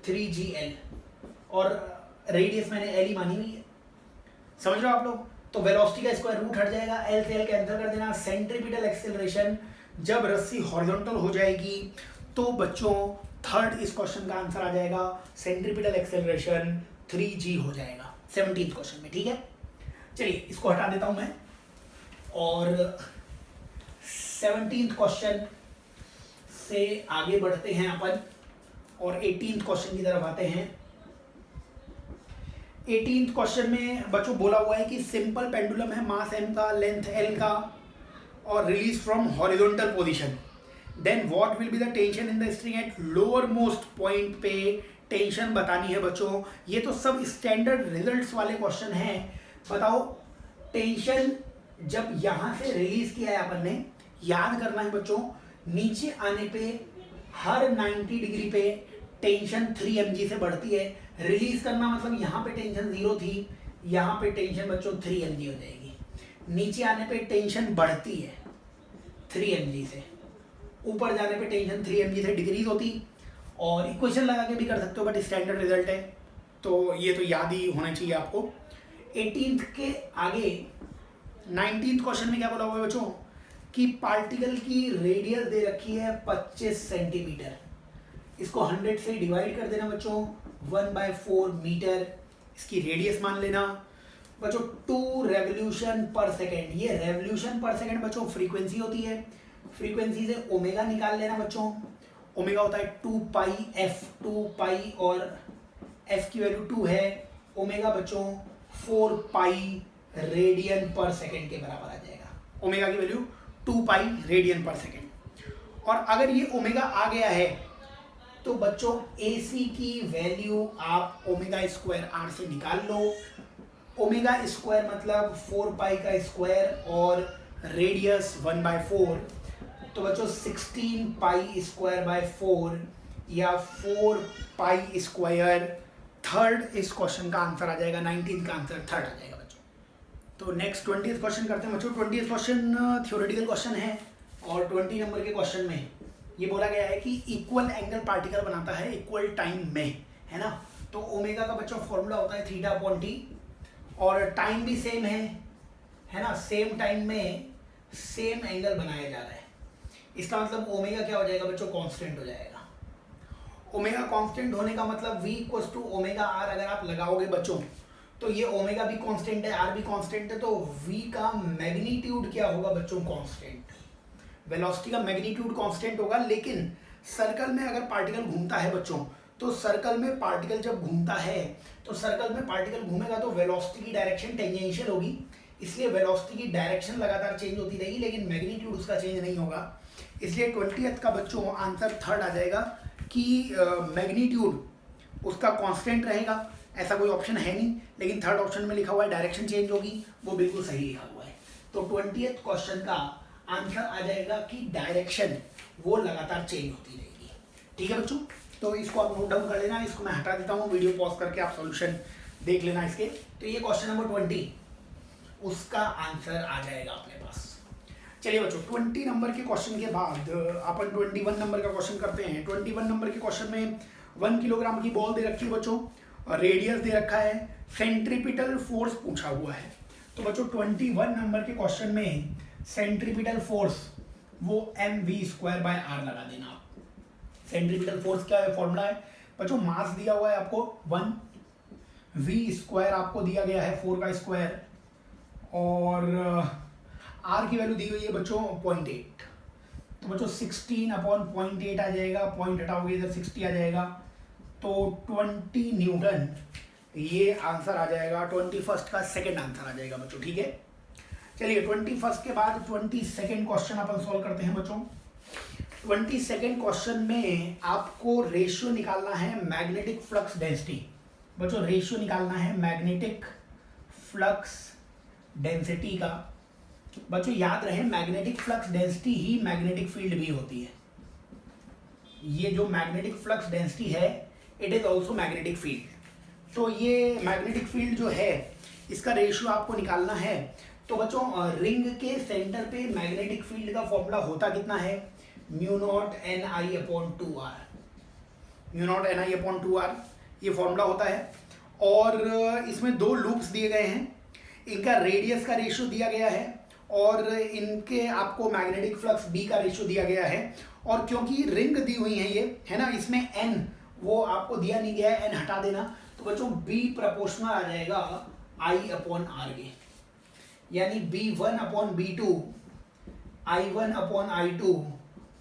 3gl, और रेडियस मैंने l ही मानी हुई है, समझ रहे हो आप लोग। तो वेलोसिटी का स्क्वायर रूट हट जाएगा, l से l कैंसिल कर देना। सेंट्रीपिटल एक्सेलरेशन जब रस्सी हॉरिजॉन्टल हो जाएगी तो बच्चों थर्ड इस क्वेश्चन का आंसर आ जाएगा, सेंट्रीपिटल एक्सेलरेशन 3g हो जाएगा 17th क्वेश्चन में, ठीक है। चलिए इसको हटा देता हूं मैं और 17th क्वेश्चन से आगे बढ़ते हैं अपन और 18th क्वेश्चन की तरफ आते हैं। 18th क्वेश्चन में बच्चों बोला हुआ है कि सिंपल पेंडुलम है, मास m का, लेंथ l का, और release from horizontal position. Then what will be the tension in the string at lowermost point पे टेंशन बतानी है बच्चों। ये तो सब स्टैंडर्ड रिजल्ट्स वाले क्वेश्चन हैं। बताओ टेंशन जब यहां से रिलीज किया है अपन ने, याद करना है बच्चों, नीचे आने पे हर 90 डिग्री पे टेंशन 3 mg से बढ़ती है। रिलीज करना मतलब यहाँ पे टेंशन 0 थी, यहाँ पे टेंशन बच्चों 3 mg हो जाएगी। नीचे आने पे टेंशन बढ़ती है 3 mg से, ऊपर जाने पे टेंशन 3 mg से डिक्रीज होती, और इक्वेशन लगा के भी कर सकते हो, बट स्टैंडर्ड रिजल्ट है तो ये तो याद ही होना चाहिए आपको। 18th के आगे 19th क्वेश्चन में क्या बोला हुआ है बच्चों कि पार्टिकल की रेडियस दे रखी है 25 सेंटीमीटर। इसको 100 से डिवाइड कर देना बच्चों, 1/4 मीटर इसकी रेडियस मान लेना बच्चों। 2 रेवोल्यूशन पर सेकेंड, ये रेवोल्यूशन पर सेकेंड बच्चों फ्रीक्वेंसी होती है। फ्रीक्वेंसी से ओमेगा निकाल लेना बच्चों, ओमेगा होता है 2πf, 2π और f की वैल्यू 2 है, ओमेगा बच्चों 4π रेडियन पर सेकेंड के बराबर आ जाएगा। ओमेगा की वैल्यू 2π रेडियन पर सेकेंड। और अगर ये ओमेगा आ गया है तो बच्चों AC की वैल्यू आप ओमेगा² से निकाल लो। ओमेगा स्क्वायर मतलब 4π का स्क्वायर और रेडियस 1/4, तो बच्चों 16π²/4 या 4π²। थर्ड इस क्वेश्चन का आंसर आ जाएगा, 19th का आंसर थर्ड आ जाएगा बच्चों। तो नेक्स्ट 20th क्वेश्चन करते हैं बच्चों। 20th क्वेश्चन थ्योरेटिकल क्वेश्चन है और 20 नंबर के क्वेश्चन में ये बोला गया है कि इक्वल एंगल पार्टिकल बनाता है इक्वल टाइम में, है ना। तो ओमेगा का बच्चों फॉर्मूला होता है θ/t, और टाइम भी सेम है ना, सेम टाइम में सेम एंगल बनाया जा रहा है। इसका मतलब ओमेगा क्या हो जाएगा बच्चों, कांस्टेंट हो जाएगा। ओमेगा कांस्टेंट होने का मतलब V = ω/r अगर आप लगाओगे बच्चों तो ये ओमेगा भी कांस्टेंट है, r भी कांस्टेंट है, तो V का मैग्नीट्यूड क्या होगा बच्चों, कांस्टेंट। वेलोसिटी का मैग्नीट्यूड कांस्टेंट होगा, लेकिन सर्कल में अगर पार्टिकल घूमता है बच्चों, तो सर्कल में पार्टिकल जब घूमता है तो सर्कल में पार्टिकल घूमेगा तो वेलोसिटी की डायरेक्शन टेंजेंशियल होगी, इसलिए वेलोसिटी की डायरेक्शन लगातार चेंज होती रहेगी, लेकिन मैग्नीट्यूड उसका चेंज नहीं होगा। इसलिए 20th का बच्चों आंसर थर्ड आ जाएगा, कि मैग्नीट्यूड उसका कांस्टेंट रहेगा, ऐसा कोई ऑप्शन है नहीं, लेकिन थर्ड ऑप्शन में लिखा हुआ है डायरेक्शन चेंज होगी, वो बिल्कुल सही लिखा हुआ है। तो 20th क्वेश्चन का आंसर आ जाएगा कि डायरेक्शन वो लगातार चेंज होती रहेगी। ठीक है बच्चों, तो इसको आप नोट डाउन कर लेना, इसको मैं हटा देता हूँ, वीडियो पॉज करके आप सॉल्यूशन देख लेना इसके। तो ये क्वेश्चन नंबर 20 उसका आंसर आ जाएगा अपने पास। चलिए बच्चों, 20 नंबर के क्वेश्चन के बाद अपन 21 नंबर का क्वेश्चन करते हैं। 21 नंबर के क्वेश्चन में 1 किलोग्राम की बॉल दे रखी है बच्चों, रेडियस दे रखा है, सेंट्रीपिटल फोर्स पूछा हुआ है। तो बच्चों 21 नंबर के क्वेश्चन में सेंट्रीपिटल फोर्स वो mv²/r लगा देना आप। सेंट्रीपिटल फोर्स क्या है, फॉर्मूला है बच्चों, मास दिया हुआ है आपको 1, v² आपको दिया गया है 4 का स्क्वायर, और r की वैल्यू दी हुई है बच्चों 0.8। तो बच्चों 16/0.8 आ जाएगा, पॉइंट हटाओगे इधर 60 आ जाएगा, तो 20 न्यूटन ये आंसर आ जाएगा। 21st का सेकंड आंसर आ जाएगा बच्चों। ठीक है, चलिए 21st के बाद 22nd क्वेश्चन अपन सॉल्व करते हैं बच्चों। 22nd क्वेश्चन में आपको रेशियो निकालना है मैग्नेटिक फ्लक्स डेंसिटी। बच्चों रेशियो निकालना है मैग्नेटिक फ्लक्स डेंसिटी का। बच्चों याद रहे, मैग्नेटिक फ्लक्स डेंसिटी ही मैग्नेटिक फील्ड भी होती है। ये जो मैग्नेटिक फ्लक्स डेंसिटी है, it is also magnetic field. तो ये मैग्नेटिक फील्ड जो है, इसका रेशियो आपको निकालना है। तो बच्चों रिंग के सेंटर पे मैग्नेटिक फील्ड का फॉर्मूला होता कितना है, μ0Ni/2r। μ0Ni/2r ये फॉर्मूला होता है, और इसमें 2 लूप्स दिए गए हैं, इनका रेडियस का रेशियो दिया गया है, और इनके आपको मैग्नेटिक फ्लक्स B का रेशियो दिया गया है। और क्योंकि रिंग दी हुई है ये, है ना, इसमें n वो आपको दिया नहीं गया है, n हटा देना। तो बच्चों B प्रोपोर्शनल आ जाएगा I/R के, यानी B1/B2, I1/I2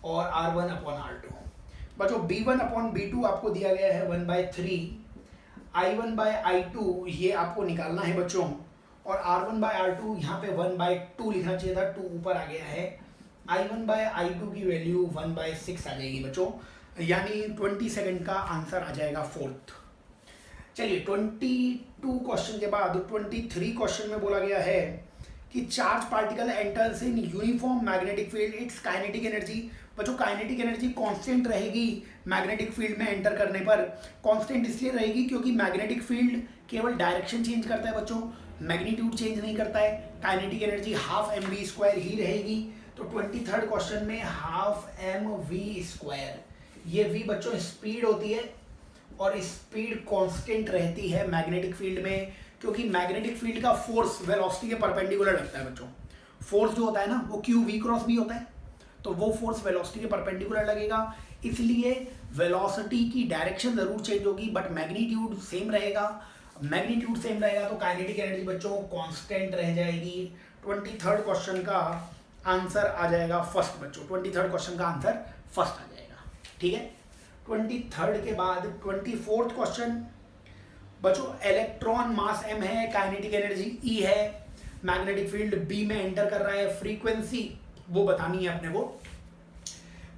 और R1/R2। बच्चों B1/B2 आपको दिया गया है 1/3, I1/I2 ये आपको निकालना है बच्चों, और R1/R2 यहाँ पे 1/2 लिखना चाहिए था, 2 ऊपर आ गया है। I1/I2 की वैल्यू 1/6 आ जाएगी बच्चों, यानी 22nd का आंसर आ जाएगा 4th। चलिए 22 क्वेश्चन के बाद 23 क्वेश्चन में बोला गया है कि charge particle enters in uniform magnetic field, it's kinetic energy. बच्चों काइनेटिक एनर्जी कांस्टेंट रहेगी मैग्नेटिक फील्ड में एंटर करने पर। कांस्टेंट इसलिए रहेगी क्योंकि मैग्नेटिक फील्ड केवल डायरेक्शन चेंज करता है बच्चों, मैग्नीट्यूड चेंज नहीं करता है। काइनेटिक एनर्जी ½ mv² ही रहेगी। तो 23rd क्वेश्चन में ½ mv², ये v बच्चों स्पीड होती है, और स्पीड कांस्टेंट रहती है मैग्नेटिक फील्ड में, क्योंकि मैग्नेटिक फील्ड का फोर्स वेलोसिटी के परपेंडिकुलर लगता है बच्चों। फोर्स जो होता है ना, वो QV×B होता है, तो वो फोर्स वेलोसिटी के परपेंडिकुलर लगेगा, इसलिए वेलोसिटी की डायरेक्शन जरूर चेंज होगी, बट मैग्नीट्यूड सेम रहेगा। मैग्नीट्यूड सेम रहेगा तो काइनेटिक एनर्जी बच्चों कांस्टेंट रह जाएगी। 23rd क्वेश्चन का आंसर आ जाएगा फर्स्ट बच्चों। 23rd क्वेश्चन का आंसर फर्स्ट आ जाएगा। ठीक है, 23rd के बाद 24th क्वेश्चन बच्चों, इलेक्ट्रॉन मास m है, काइनेटिक एनर्जी E है, मैग्नेटिक फील्ड B में एंटर कर रहा है, फ्रीक्वेंसी वो बतानी है अपने को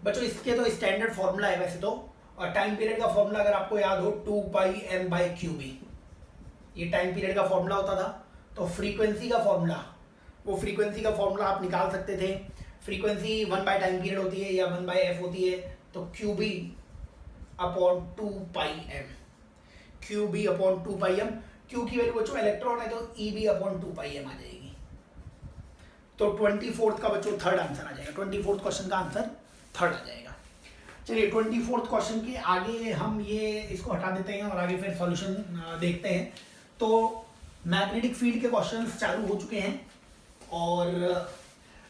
बच्चों। इसके तो स्टैंडर्ड फॉर्मूला है वैसे तो, और टाइम पीरियड का फॉर्मूला अगर आपको याद हो 2πm/qb, ये टाइम पीरियड का फॉर्मूला होता था। तो फ्रीक्वेंसी का फॉर्मूला, वो फ्रीक्वेंसी का फॉर्मूला आप निकाल सकते थे। फ्रीक्वेंसी 1 बाय टाइम पीरियड होती है या 1/f होती है, तो QB/2πm, QB/2πm। Q की वैल्यू बच्चों इलेक्ट्रॉन है तो EB/2πm आ जाएगी। तो 24th का बच्चों थर्ड आंसर आ जाएगा। 24th क्वेश्चन का आंसर थर्ड आ जाएगा। चलिए 24th क्वेश्चन के आगे हम ये इसको हटा देते हैं और आगे फिर सॉल्यूशन देखते हैं। तो मैग्नेटिक फील्ड के क्वेश्चंस चालू हो चुके हैं, और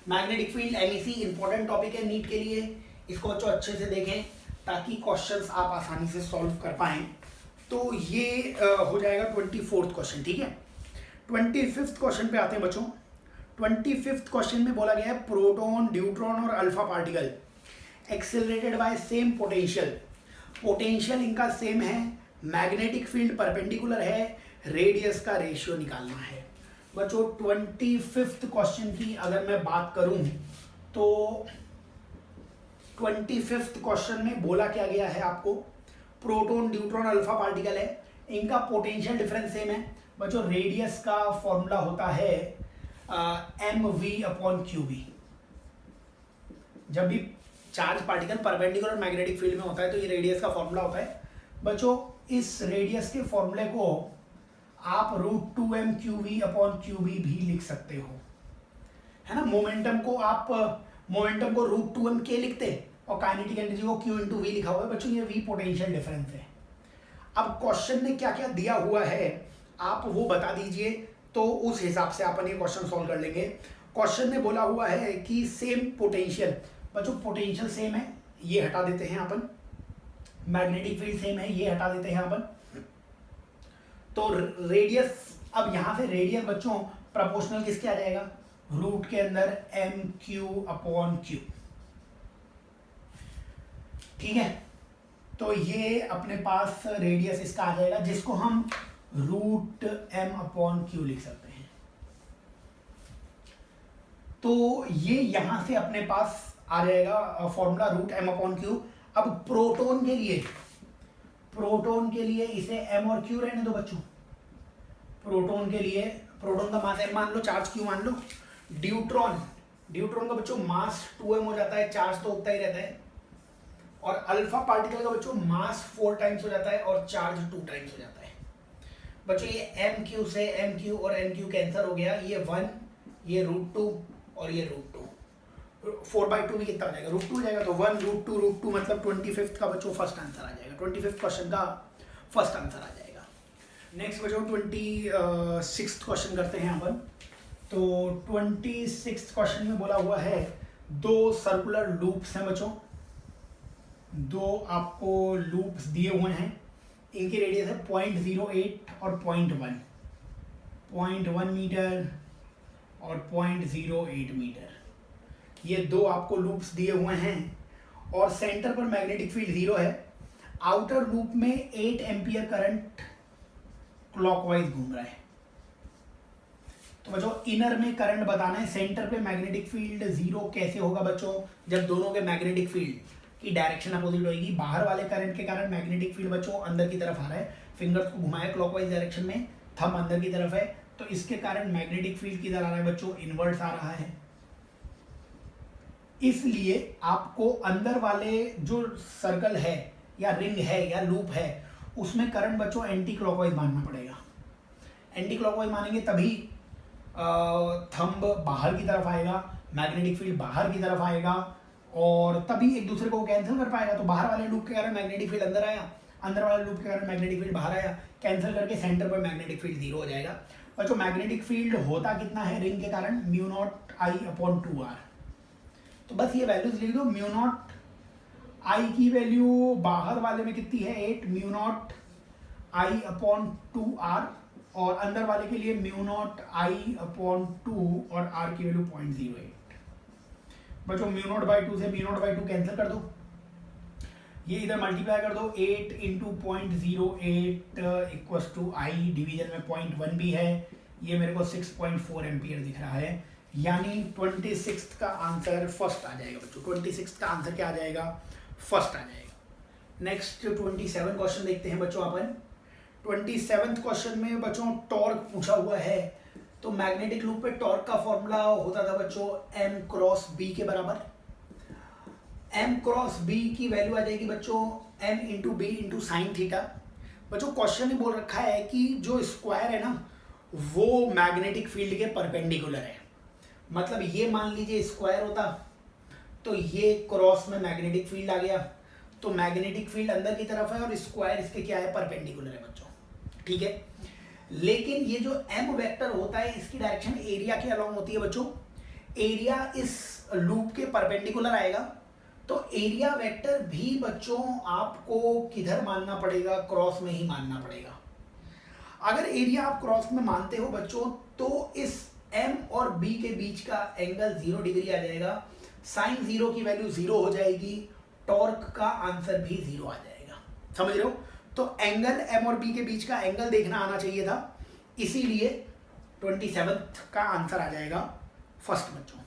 magnetic field MEC important topic है नीट के लिए, इसको बच्चों अच्छे से देखें ताकि क्वेश्चंस आप आसानी से सॉल्व कर पाएं। तो ये हो जाएगा 24th क्वेश्चन। ठीक है, 25th क्वेश्चन पे आते हैं बच्चों। 25th क्वेश्चन में बोला गया है प्रोटॉन, न्यूट्रॉन और alpha particle accelerated by same potential. Potential इनका सेम है, मैग्नेटिक फील्ड परपेंडिकुलर है, रेडियस का रेशियो निकालना है बच्चों। 25th क्वेश्चन की अगर मैं बात करूं तो 25th क्वेश्चन में बोला क्या गया है आपको, प्रोटॉन न्यूट्रॉन अल्फा पार्टिकल है, इनका पोटेंशियल डिफरेंस सेम है बच्चों। रेडियस का फॉर्मूला होता है mv/qb। जब भी charge particle perpendicular magnetic field में होता है तो ये रेडियस का फॉर्मूला होता है बच्चों। इस रेडियस के फॉर्मूले को आप √2m/qv भी लिख सकते हो, है ना। मोमेंटम को √2m के लिखते और काइनेटिक एनर्जी को q × v लिखा हुआ है बच्चों। ये v पोटेंशियल डिफरेंस है। अब क्वेश्चन में क्या क्या दिया हुआ है आप वो बता दीजिए, तो उस हिसाब से अपन ये क्वेश्चन सॉल्व कर लेंगे। क्वेश्चन में बोला हुआ है कि सेम पोटेंशियल बच्चों, पोटेंशियल सेम है, ये हटा देते हैं अपन। मैग्नेटिक फील्ड सेम है, ये हटा देते हैं अपन। तो रेडियस, अब यहां से रेडियस बच्चों प्रोपोर्शनल किसके आ जाएगा, रूट के अंदर mq/q, ठीक है। तो ये अपने पास रेडियस इसका आ जाएगा, जिसको हम √m/q लिख सकते हैं। तो ये यहां से अपने पास आ जाएगा फॉर्मूला √m/q। अब प्रोटॉन के लिए इसे m और q रहने दो बच्चों। प्रोटॉन के लिए, प्रोटॉन का मास m मान लो, चार्ज q मान लो। ड्यूट्रॉन का बच्चों मास 2m हो जाता है, चार्ज तो उतना ही रहता है। और अल्फा पार्टिकल का बच्चों मास 4 टाइम्स हो जाता है और चार्ज 2 टाइम्स हो जाता है बच्चों। ये mq से mq और nq कैंसिल हो गया, ये 1, ये √2 और ये √2, 4/2 भी कितना हो जाएगा, √2 हो जाएगा। तो 1 √2 मतलब 25th का बच्चों फर्स्ट आंसर आ जाएगा। 25th क्वेश्चन का फर्स्ट आंसर आ जाएगा। नेक्स्ट बच्चों 26th क्वेश्चन करते हैं अपन। तो 26th क्वेश्चन में बोला हुआ है 2 सर्कुलर लूप्स हैं बच्चों, 2 आपको लूप्स दिए हुए हैं, इनकी रेडियस है 0.08 और 0.1 मीटर और 0.08 मीटर। ये 2 आपको लूप्स दिए हुए हैं और सेंटर पर मैग्नेटिक फील्ड 0 है। आउटर लूप में 8 एम्पियर करंट क्लॉकवाइज घूम रहा है। तो बच्चों इनर में करंट बताना है, सेंटर पे मैग्नेटिक फील्ड 0 कैसे होगा बच्चों, जब दोनों के मैग्नेटिक फील्ड की डायरेक्शन अपोजिट होगी। बाहर वाले करंट के कारण मैग्नेटिक फील्ड बच्चों अंदर की तरफ आ रहा है, फिंगर्स को घुमाया क्लॉकवाइज डायरेक्शन में, थंब अंदर की तरफ है, तो इसके कारण मैग्नेटिक फील्ड किधर आ रहा है बच्चों, इनवर्स आ रहा है। इसलिए आपको अंदर वाले जो सर्कल है या रिंग है या लूप है उसमें करंट बच्चों एंटी क्लॉकवाइज मानना पड़ेगा। एंटी क्लॉकवाइज मानेंगे तभी थंब बाहर की तरफ आएगा, मैग्नेटिक फील्ड बाहर की तरफ आएगा और तभी एक दूसरे को कैंसिल कर पाएगा। तो बाहर वाले लूप के कारण मैग्नेटिक फील्ड अंदर आया, अंदर वाले लूप के कारण मैग्नेटिक फील्ड बाहर आया, कैंसिल करके सेंटर पर मैग्नेटिक फील्ड 0 हो जाएगा। बच्चों मैग्नेटिक फील्ड होता कितना है रिंग के कारण, μ0I/2r। तो बस ये वैल्यूज लिख दो। μ0I की वैल्यू बाहर वाले में कितनी है 8, μ0I/2r और अंदर वाले के लिए μ0I/2 और r की वैल्यू 0.08। बच्चों μ0/2 से μ0/2 कैंसिल कर दो, ये इधर मल्टीप्लाई कर दो, 8 × 0.08 = I, डिवीजन में 0.1 भी है, ये मेरे को 6.4 एम्पियर दिख रहा है। यानी 26th का आंसर फर्स्ट आ जाएगा बच्चों। 26th का आंसर क्या आ जाएगा, फर्स्ट आ जाएगा। नेक्स्ट 27 क्वेश्चन देखते हैं बच्चों अपन। 27th क्वेश्चन में बच्चों टॉर्क पूछा हुआ है। तो मैग्नेटिक लूप पे टॉर्क का फॉर्मूला होता था बच्चों m×b के बराबर। m×b की वैल्यू आ जाएगी बच्चों m × b × sin थीटा। बच्चों क्वेश्चन में बोल रखा है कि जो स्क्वायर है ना वो मैग्नेटिक फील्ड के परपेंडिकुलर है। मतलब ये मान लीजिए स्क्वायर होता तो ये क्रॉस में मैग्नेटिक फील्ड आ गया, तो मैग्नेटिक फील्ड अंदर की तरफ है और स्क्वायर इसके क्या है, परपेंडिकुलर है बच्चों, ठीक है। लेकिन ये जो m वेक्टर होता है इसकी डायरेक्शन एरिया के अलोंग होती है बच्चों। एरिया इस लूप के परपेंडिकुलर आएगा, तो एरिया वेक्टर भी बच्चों आपको किधर मानना पड़ेगा, क्रॉस में ही मानना पड़ेगा। अगर एरिया आप क्रॉस में मानते हो बच्चों तो इस m और b के बीच का एंगल 0 डिग्री आ जाएगा, साइन 0 की वैल्यू 0 हो जाएगी, टॉर्क का आंसर भी 0 आ जाएगा। समझ रहे हो? तो एंगल m और b के बीच का एंगल देखना आना चाहिए था, इसीलिए 27th का आंसर आ जाएगा फर्स्ट बच्चों।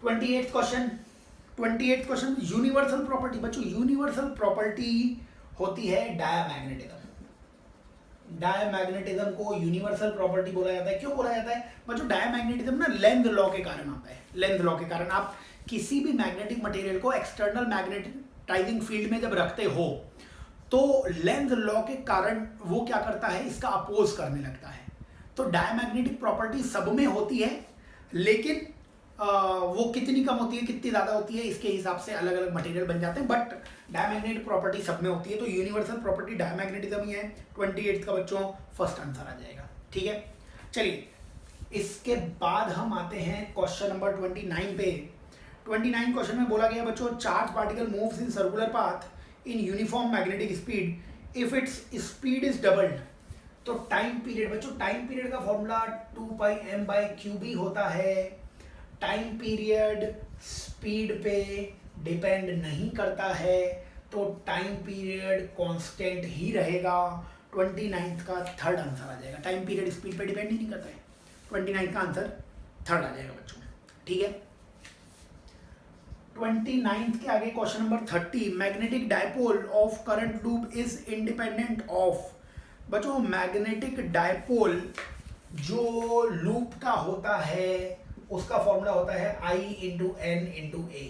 28th question 28 question, universal property. बच्चों यूनिवर्सल प्रॉपर्टी होती है डायामैग्नेटिज्म। डायामैग्नेटिज्म को यूनिवर्सल प्रॉपर्टी बोला जाता है। क्यों बोला जाता है बच्चों? डायामैग्नेटिज्म ना लेंथ लॉ के कारण आता है। लेंथ लॉ के कारण आप किसी भी मैग्नेटिक मटेरियल को एक्सटर्नल मैग्नेटाइजिंग फील्ड में जब रखते हो तो लेंथ लॉ के कारण वो क्या करता है, इसका अपोज करने लगता है। तो डायमैग्नेटिक प्रॉपर्टी सब में होती है, लेकिन वो कितनी कम होती है कितनी ज़्यादा होती है इसके हिसाब से अलग अलग मटेरियल बन जाते हैं, बट डायमैग्नेटिक प्रॉपर्टी सब में होती है। तो यूनिवर्सल प्रॉपर्टी डायमैग्नेटिज्म ही है। 28 का बच्चों फर्स्ट आंसर आ जाएगा। ठीक है, चलिए इसके बाद हम आते हैं क्वेश्चन नंबर 29 पे। 29 क्वेश्चन में बोला गया बच्चों, charge particle moves in circular path in uniform magnetic speed if its speed is doubled. तो टाइम पीरियड बच्चों, टाइम पीरियड का फॉर्मूला 2πm/qb होता है। टाइम पीरियड स्पीड पे डिपेंड नहीं करता है, तो टाइम पीरियड कांस्टेंट ही रहेगा। 29 का थर्ड आंसर आ जाएगा। टाइम पीरियड स्पीड पे डिपेंड ही नहीं करता है। 29 का आंसर थर्ड आ जाएगा बच्चों। ठीक है, 29 के आगे question number 30, magnetic dipole of current loop is independent of. बच्चों मैग्नेटिक डायपोल जो लूप का होता है उसका फॉर्मूला होता है I × N × A,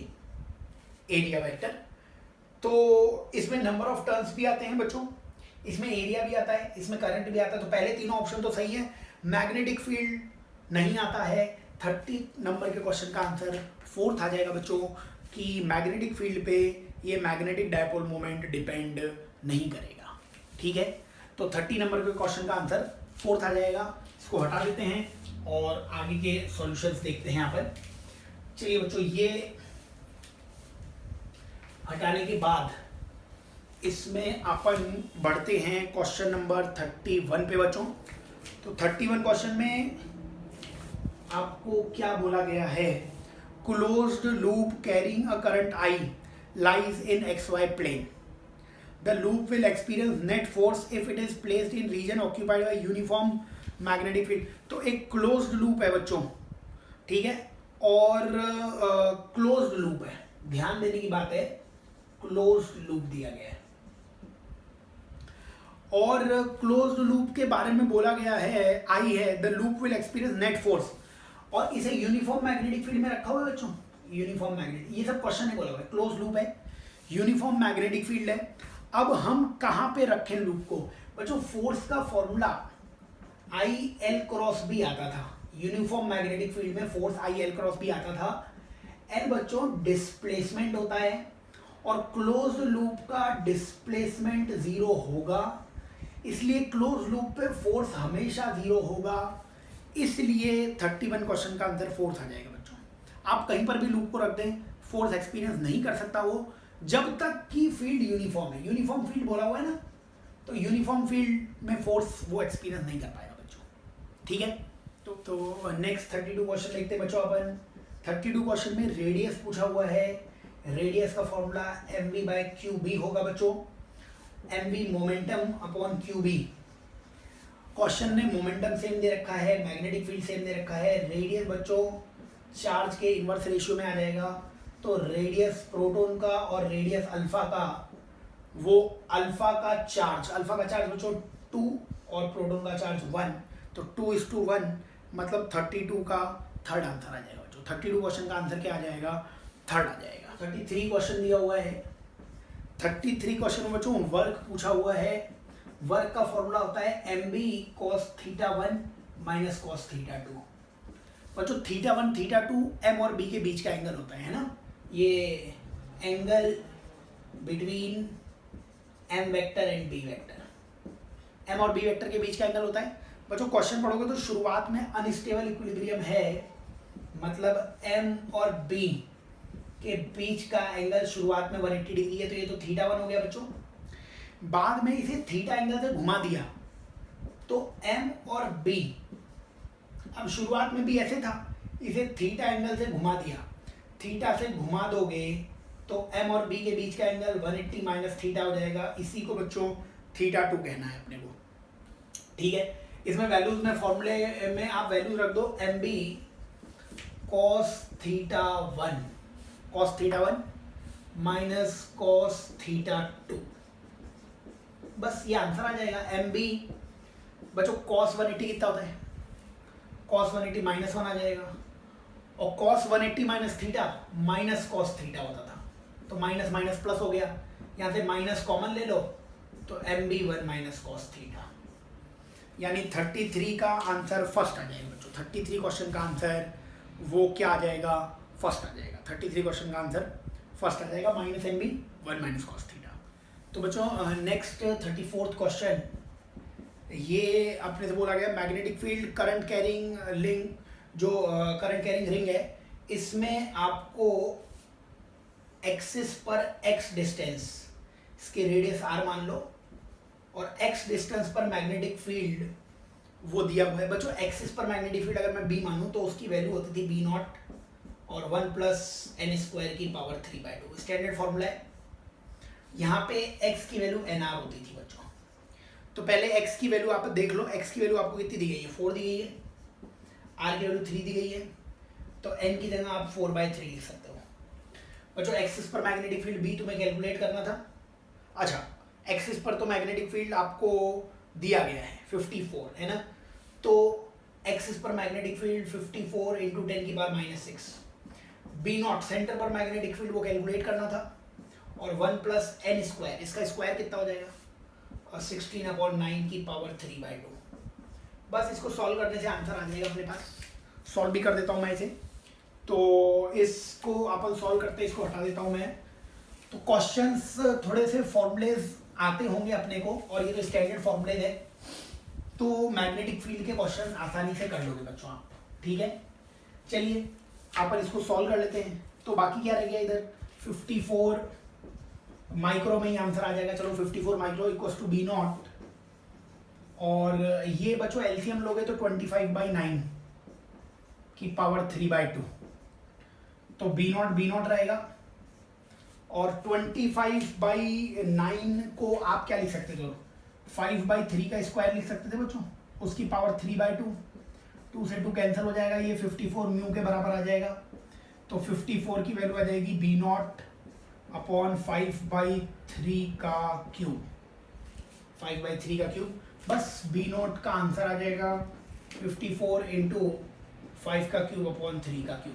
area vector. तो इसमें नंबर ऑफ टर्न्स भी आते हैं बच्चों, इसमें एरिया भी आता है, इसमें करंट भी आता है। तो पहले तीनों ऑप्शन तो सही है, मैग्नेटिक फील्ड नहीं आता है। 30 नंबर के क्वेश्चन का आंसर फोर्थ आ जाएगा बच्चों कि मैग्नेटिक फील्ड पे ये मैग्नेटिक डायपोल मोमेंट डिपेंड नहीं करेगा। ठीक है, तो 30 नंबर के क्वेश्चन का आंसर फोर्थ आ जाएगा। इसको हटा देते हैं और आगे के सॉल्यूशंस देखते हैं यहाँ पर। चलिए बच्चों, ये हटाने के बाद इसमें अपन बढ़ते हैं क्वेश्चन नंबर 31 पे बच्चों। तो 31 क्वेश्चन में आपको क्या बोला गया है, closed loop carrying a current I lies in XY plane. The loop will experience net force if it is placed in region occupied by uniform magnetic field. तो एक क्लोज्ड लूप है बच्चों, ठीक है, और क्लोज्ड लूप है, ध्यान देने की बात है, क्लोज्ड लूप दिया गया है। और क्लोज्ड लूप के बारे में बोला गया है I है, the loop will experience net force, और इसे यूनिफॉर्म मैग्नेटिक फील्ड में रखा हुआ है बच्चों। यूनिफॉर्म मैग्नेटिक, ये सब क्वेश्चन है बोला हुआ है, क्लोज लूप है, यूनिफॉर्म मैग्नेटिक फील्ड है। अब हम कहाँ पे रखें लूप को बच्चों? फोर्स का फॉर्मूला IL×B आता था, यूनिफॉर्म मैग्नेटिक फील्ड में फोर्स IL×B आता था। L बच्चों डिस्प्लेसमेंट होता है, और क्लोज लूप का डिस्प्लेसमेंट 0 होगा, इसलिए क्लोज लूप पे फोर्स हमेशा 0 होगा। इसलिए 31 क्वेश्चन का आंसर फोर्थ आ जाएगा बच्चों। आप कहीं पर भी लूप को रख दें, फोर्स एक्सपीरियंस नहीं कर सकता वो, जब तक कि फील्ड यूनिफॉर्म है। यूनिफॉर्म फील्ड बोला हुआ है ना, तो यूनिफॉर्म फील्ड में फोर्स वो एक्सपीरियंस नहीं कर पाएगा बच्चों। ठीक है, तो नेक्स्ट 32 क्वेश्चन देखते हैं बच्चों अपन। 32 क्वेश्चन में रेडियस पूछा हुआ है। रेडियस का फॉर्मूला mv/qb होगा बच्चों। mv momentum upon qb। Question ने मोमेंटम सेम दे रखा है, मैग्नेटिक फील्ड सेम दे रखा है। रेडियस बच्चों चार्ज के इन्वर्स रेशियो में आ जाएगा, तो रेडियस प्रोटॉन का और रेडियस अल्फा का, वो अल्फा का चार्ज बच्चों 2 और प्रोटॉन का चार्ज 1, तो 2:1 मतलब 32 का थर्ड आंसर आ जाएगा बच्चों। 32 क्वेश्चन का आंसर क्या आ जाएगा? थर्ड आ जाएगा। 33 क्वेश्चन दिया हुआ है। 33 क्वेश्चन में बच्चों वर्क पूछा हुआ है। वर्क का फॉर्मूला होता है mb cos θ1 माइनस cos θ2। बच्चों θ1 θ2 m और b के बीच का एंगल होता है ना, ये angle between m vector and b vector, m और b वेक्टर के बीच का एंगल होता है बच्चों। क्वेश्चन पढ़ोगे तो शुरुआत में अनस्टेबल इक्विलिब्रियम है, मतलब m और b के बीच का एंगल शुरुआत में 180 डिग्री है, तो ये तो θ1 हो गया बच्चों। बाद में इसे थीटा एंगल से घुमा दिया, तो m और b, अब शुरुआत में भी ऐसे था, इसे थीटा एंगल से घुमा दिया, थीटा से घुमा दोगे तो m और b के बीच का एंगल 180 माइनस थीटा हो जाएगा। इसी को बच्चों θ2 कहना है अपने को। ठीक है, इसमें वैल्यूज में फॉर्मूले में आप वैल्यूज रख दो, mb cos θ1 cos theta 1 minus cos theta 2, बस ये आंसर आ जाएगा। एम बी बच्चों कॉस 180 कितना होता है, कॉस 180 माइनस 1 आ जाएगा, और cos 180 minus theta minus cos theta होता था, तो माइनस माइनस प्लस हो गया, यहाँ से माइनस कॉमन ले लो तो M B 1 minus cos theta, यानी 33 का आंसर फर्स्ट आ जाएगा बच्चों। 33 क्वेश्चन का आंसर वो क्या आ जाएगा, फर्स्ट आ जाएगा। 33 क्वेश्चन का आंसर फर्स्ट आ जाएगा, minus M B 1 minus cos theta. तो बच्चों नेक्स्ट 34th क्वेश्चन, ये अपने से बोला गया magnetic field current carrying link, जो करंट कैरिंग रिंग है, इसमें आपको एक्सिस पर x डिस्टेंस, इसके रेडियस r मान लो, और x डिस्टेंस पर मैग्नेटिक फील्ड वो दिया हुआ है। बच्चों एक्सिस पर मैग्नेटिक फील्ड अगर मैं b मानूं तो उसकी वैल्यू होती थी b नॉट और 1 प्लस एन स्क्वायर की पावर 3/2, स्टैंडर्ड फॉर्मूला है। यहाँ पे x की वैल्यू nr होती थी बच्चों। तो पहले x की वैल्यू आप देख लो, x की वैल्यू आपको कितनी दी गई है, 4 दी गई है, r की वैल्यू 3 दी गई है, तो n की जगह आप 4/3 लिख सकते हो। बच्चों एक्सिस पर मैग्नेटिक फील्ड b तुम्हें कैलकुलेट करना था। अच्छा, एक्सिस पर तो मैग्नेटिक फील्ड आपको दिया गया है 54 है ना, तो एक्सिस पर मैग्नेटिक फील्ड 54 इंटू 10 की पावर -6, बी नॉट सेंटर पर मैग्नेटिक फील्ड वो कैलकुलेट करना था, और 1 प्लस एन स्क्वायर, इसका स्क्वायर कितना हो जाएगा, और 16/9 की पावर 3/2। बस इसको सॉल्व करने से आंसर आ जाएगा अपने पास। सॉल्व भी कर देता हूँ मैं इसे, तो इसको अपन सॉल्व करते हैं, इसको हटा देता हूँ मैं। तो क्वेश्चंस थोड़े से फॉर्मूलेज आते होंगे अपने को, और ये तो स्टैंडर्ड फॉर्मूलेज है, तो मैग्नेटिक फील्ड के क्वेश्चन आसानी से कर लोगे बच्चों आप, ठीक है। चलिए अपन इसको सॉल्व कर लेते हैं। तो बाकी क्या रह गया इधर, 54 माइक्रो में ही आंसर आ जाएगा। चलो 54 micro equals to B naught, और ये बच्चों एलसीएम लोगे तो 25/9 की पावर 3/2, तो बी नॉट रहेगा, और 25/9 को आप क्या लिख सकते थे, 5/3 का स्क्वायर लिख सकते थे बच्चों, उसकी पावर 3/2, 2 से 2 कैंसिल हो जाएगा, ये 54 म्यू के बराबर आ जाएगा, तो 54 की वैल्यू आ जाएगी बी नॉट अपॉन 5/3 का क्यूब, 5/3 का क्यूब। बस बी नॉट का आंसर आ जाएगा 54 इंटू 5 का क्यूब अपॉन 3 का क्यूब।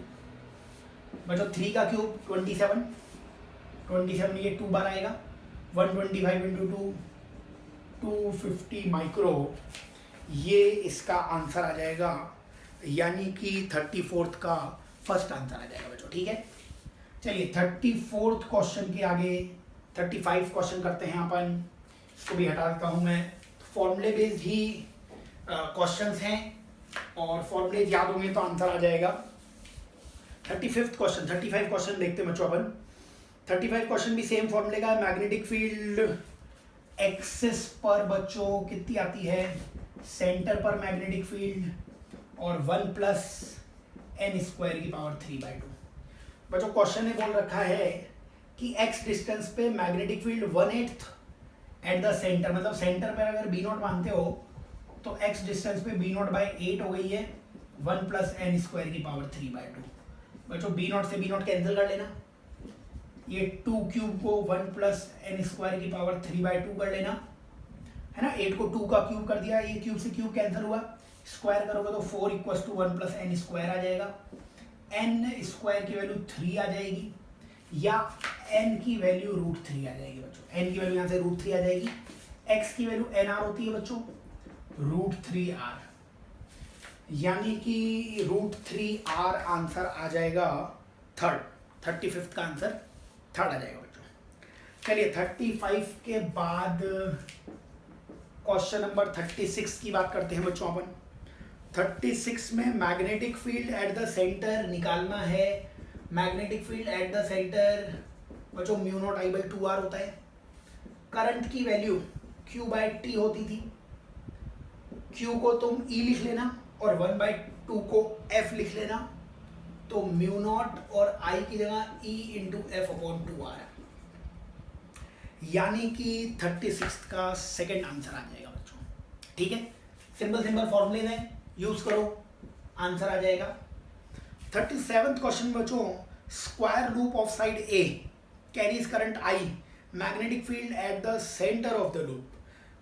बच्चों 3 का क्यूब 27 ये 2 बार आएगा, 125 इंटू 2 250 माइक्रो, ये इसका आंसर आ जाएगा, यानी कि 34th का फर्स्ट आंसर आ जाएगा बच्चों, ठीक है। चलिए 34th क्वेश्चन के आगे 35 क्वेश्चन करते हैं अपन, इसको भी हटा देता हूँ मैं। फॉर्मूले बेस्ड ही क्वेश्चंस हैं, और फॉर्मूले याद होंगे तो आंसर आ जाएगा। 35 क्वेश्चन देखते हैं बच्चों अपन। 35 क्वेश्चन भी सेम फॉर्मूले का है। मैग्नेटिक फील्ड एक्सिस पर बच्चों कितनी आती है, सेंटर पर मैग्नेटिक फील्ड, और 1 प्लस एन स्क्वायर की पावर 3/2। बच्चों क्वेश्चन ने बोल रखा है कि x डिस्टेंस पे magnetic field 1/8 at the centre, मतलब सेंटर पर अगर बी नॉट मानते हो तो x डिस्टेंस पे बी नॉट बाई 8 हो गई है, 1 प्लस एन स्क्वायर की पावर 3/2। बच्चों बी नॉट से बी नॉट कैंसिल कर लेना, ये 2 क्यूब को 1 प्लस एन स्क्वायर की पावर 3/2 कर लेना, है ना। 8 को 2 का क्यूब कर दिया, ये क्यूब से क्यूब कैंसिल हुआ, स्क्वायर करोगे तो 4 equals to 1 plus n square आ जाएगा। एन स्क्वायर की वैल्यू 3 आ जाएगी, या एन की वैल्यू √3 आ जाएगी बच्चों। एन की वैल्यू यहाँ से √3 आ जाएगी, एक्स की वैल्यू nr होती है बच्चों, √3r, यानी कि √3r आंसर आ जाएगा थर्ड। 35th का आंसर थर्ड आ जाएगा बच्चों। चलिए 35 के बाद क्वेश्चन नंबर 36 की बात करते हैं बच्चों अपन। 36 में magnetic field at the centre निकालना है। Magnetic field at the centre बच्चों म्यू नॉट I/2r होता है। करंट की वैल्यू Q/T होती थी, Q को तुम E लिख लेना और 1/2 को F लिख लेना, तो म्यू नॉट और I की जगह E इंटू F/2r, यानी कि 36 का सेकंड आंसर आ जाएगा बच्चों, ठीक है। सिंपल फॉर्मूले हैं, यूज करो, आंसर आ जाएगा। 37th क्वेश्चन बच्चों square loop of side A carries current I, magnetic field at the centre of the loop.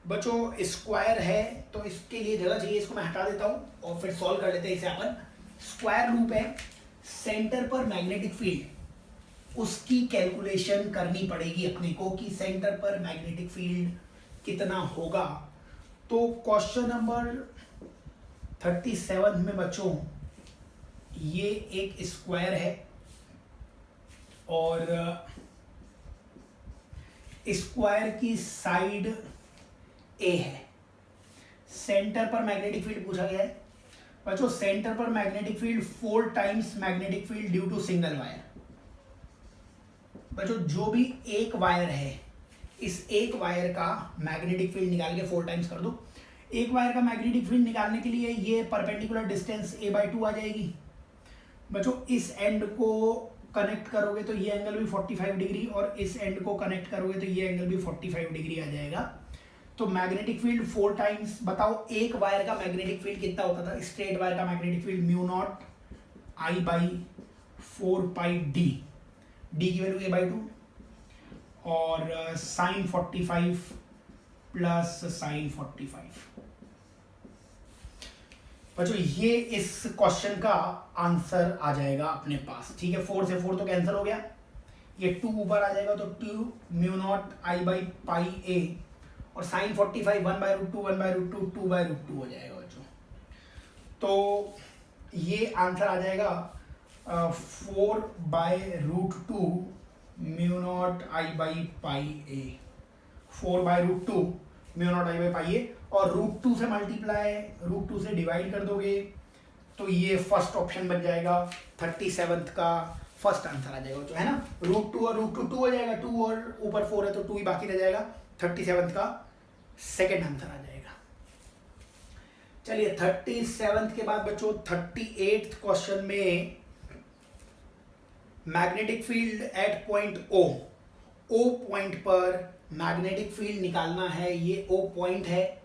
बच्चों स्क्वायर है तो इसके लिए जगह चाहिए, इसको मैं हटा देता हूँ और फिर सॉल्व कर लेते हैं इसे अपन। स्क्वायर लूप है, सेंटर पर मैग्नेटिक फील्ड, उसकी कैलकुलेशन करनी पड़ेगी अपने को कि सेंटर पर मैग्नेटिक फील्ड कितना होगा। तो क्वेश्चन नंबर 37 में बच्चों ये एक स्क्वायर है और स्क्वायर की साइड ए है, सेंटर पर मैग्नेटिक फील्ड पूछा गया है बच्चों। सेंटर पर magnetic field 4 times magnetic field due to single wire. बच्चों जो भी एक वायर है, इस एक वायर का मैग्नेटिक फील्ड निकाल के 4 टाइम्स कर दो। एक वायर का मैग्नेटिक फील्ड निकालने के लिए ये परपेंडिकुलर डिस्टेंस a/2 आ जाएगी। बच्चों इस एंड को कनेक्ट करोगे तो ये एंगल भी 45 डिग्री और इस एंड को कनेक्ट करोगे तो ये एंगल भी 45 डिग्री आ जाएगा। तो मैग्नेटिक फील्ड 4 टाइम्स, बताओ एक वायर का मैग्नेटिक फील्ड कितना होता था? स्ट्रेट वायर का मैग्नेटिक फील्ड μ0 I/4πd, डी की वैल्यू a/2 और sin 45 प्लस sin 45। बच्चों ये इस क्वेश्चन का आंसर आ जाएगा अपने पास, ठीक है। 4 से 4 तो कैंसिल हो गया, ये 2 ऊपर आ जाएगा तो 2 μ0 I/πa और sin 45 1/√2 1/√2 2/√2 हो जाएगा बच्चों। तो ये आंसर आ जाएगा 4/√2 μ0 I/πa, 4/√2 μ0 I/πa और √2 से मल्टीप्लाई, √2 से डिवाइड कर दोगे तो ये फर्स्ट ऑप्शन बन जाएगा। 37 का फर्स्ट आंसर आ जाएगा, जो है ना। √2 और √2 2 हो जाएगा, 2 और ऊपर 4 है तो 2 ही बाकी रह जाएगा। 37 का सेकेंड आंसर आ जाएगा। चलिए 37 के बाद बच्चों 38 क्वेश्चन में magnetic field at point O point पर मैग्नेटिक फील्ड निकालना है। ये ओ पॉइंट है,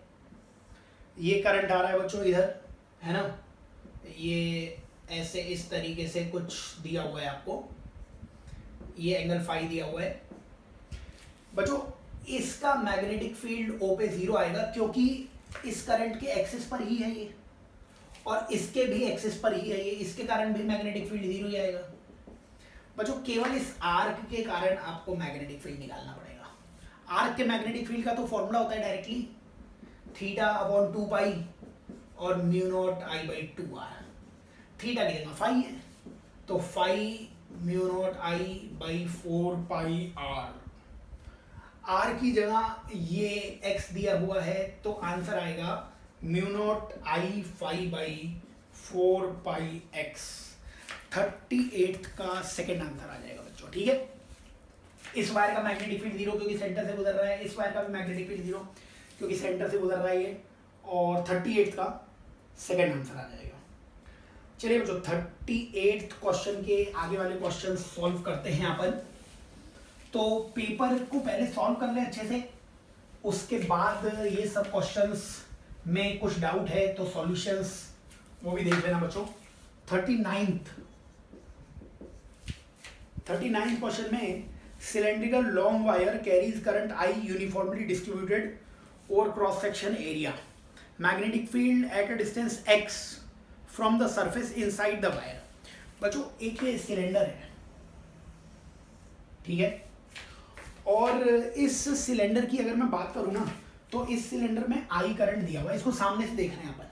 ये करंट आ रहा है बच्चों इधर, है ना। ये ऐसे इस तरीके से कुछ दिया हुआ है आपको, ये एंगल फाई दिया हुआ है बच्चों। इसका मैग्नेटिक फील्ड ओ पे 0 आएगा क्योंकि इस करंट के एक्सिस पर ही है ये और इसके भी एक्सिस पर ही है ये, इसके कारण भी मैग्नेटिक फील्ड 0 ही आएगा बच्चों। केवल इस आर्क के कारण आपको मैग्नेटिक फील्ड निकालना पड़ेगा। आर्क के मैग्नेटिक फील्ड का तो फॉर्मूला होता है डायरेक्टली θ/2π और μ0 I/2r। थीटा की जगह फाई है तो फाई μ0 I/4πr, आर की जगह ये x दिया हुआ है तो आंसर आएगा μ0 I/4πx। 38 का सेकेंड आंसर आ जाएगा बच्चों, ठीक है। इस वायर का मैग्नेटिक फील्ड 0 क्योंकि सेंटर से गुजर रहा है, इस वायर का भी मैग्नेटिक फील्ड 0 क्योंकि सेंटर से गुजर रहा है ये, और 38 का सेकेंड आंसर आ जाएगा। चलिए बच्चों 38 क्वेश्चन के आगे वाले क्वेश्चन सॉल्व करते हैं अपन। तो पेपर को पहले सॉल्व कर लें अच्छे से, उसके बाद ये सब क्वेश्चंस में कुछ डाउट है तो सॉल्यूशंस वो भी देख लेना बच्चों। 39th क्वेश्चन में cylindrical long wire carries current I uniformly distributed over cross section area, magnetic field at a distance x from the surface inside the wire. बच्चों एक ये सिलेंडर है, ठीक है, और इस सिलेंडर की अगर मैं बात करूं ना तो इस सिलेंडर में आई करंट दिया हुआ है। इसको सामने से देख रहे हैं अपन,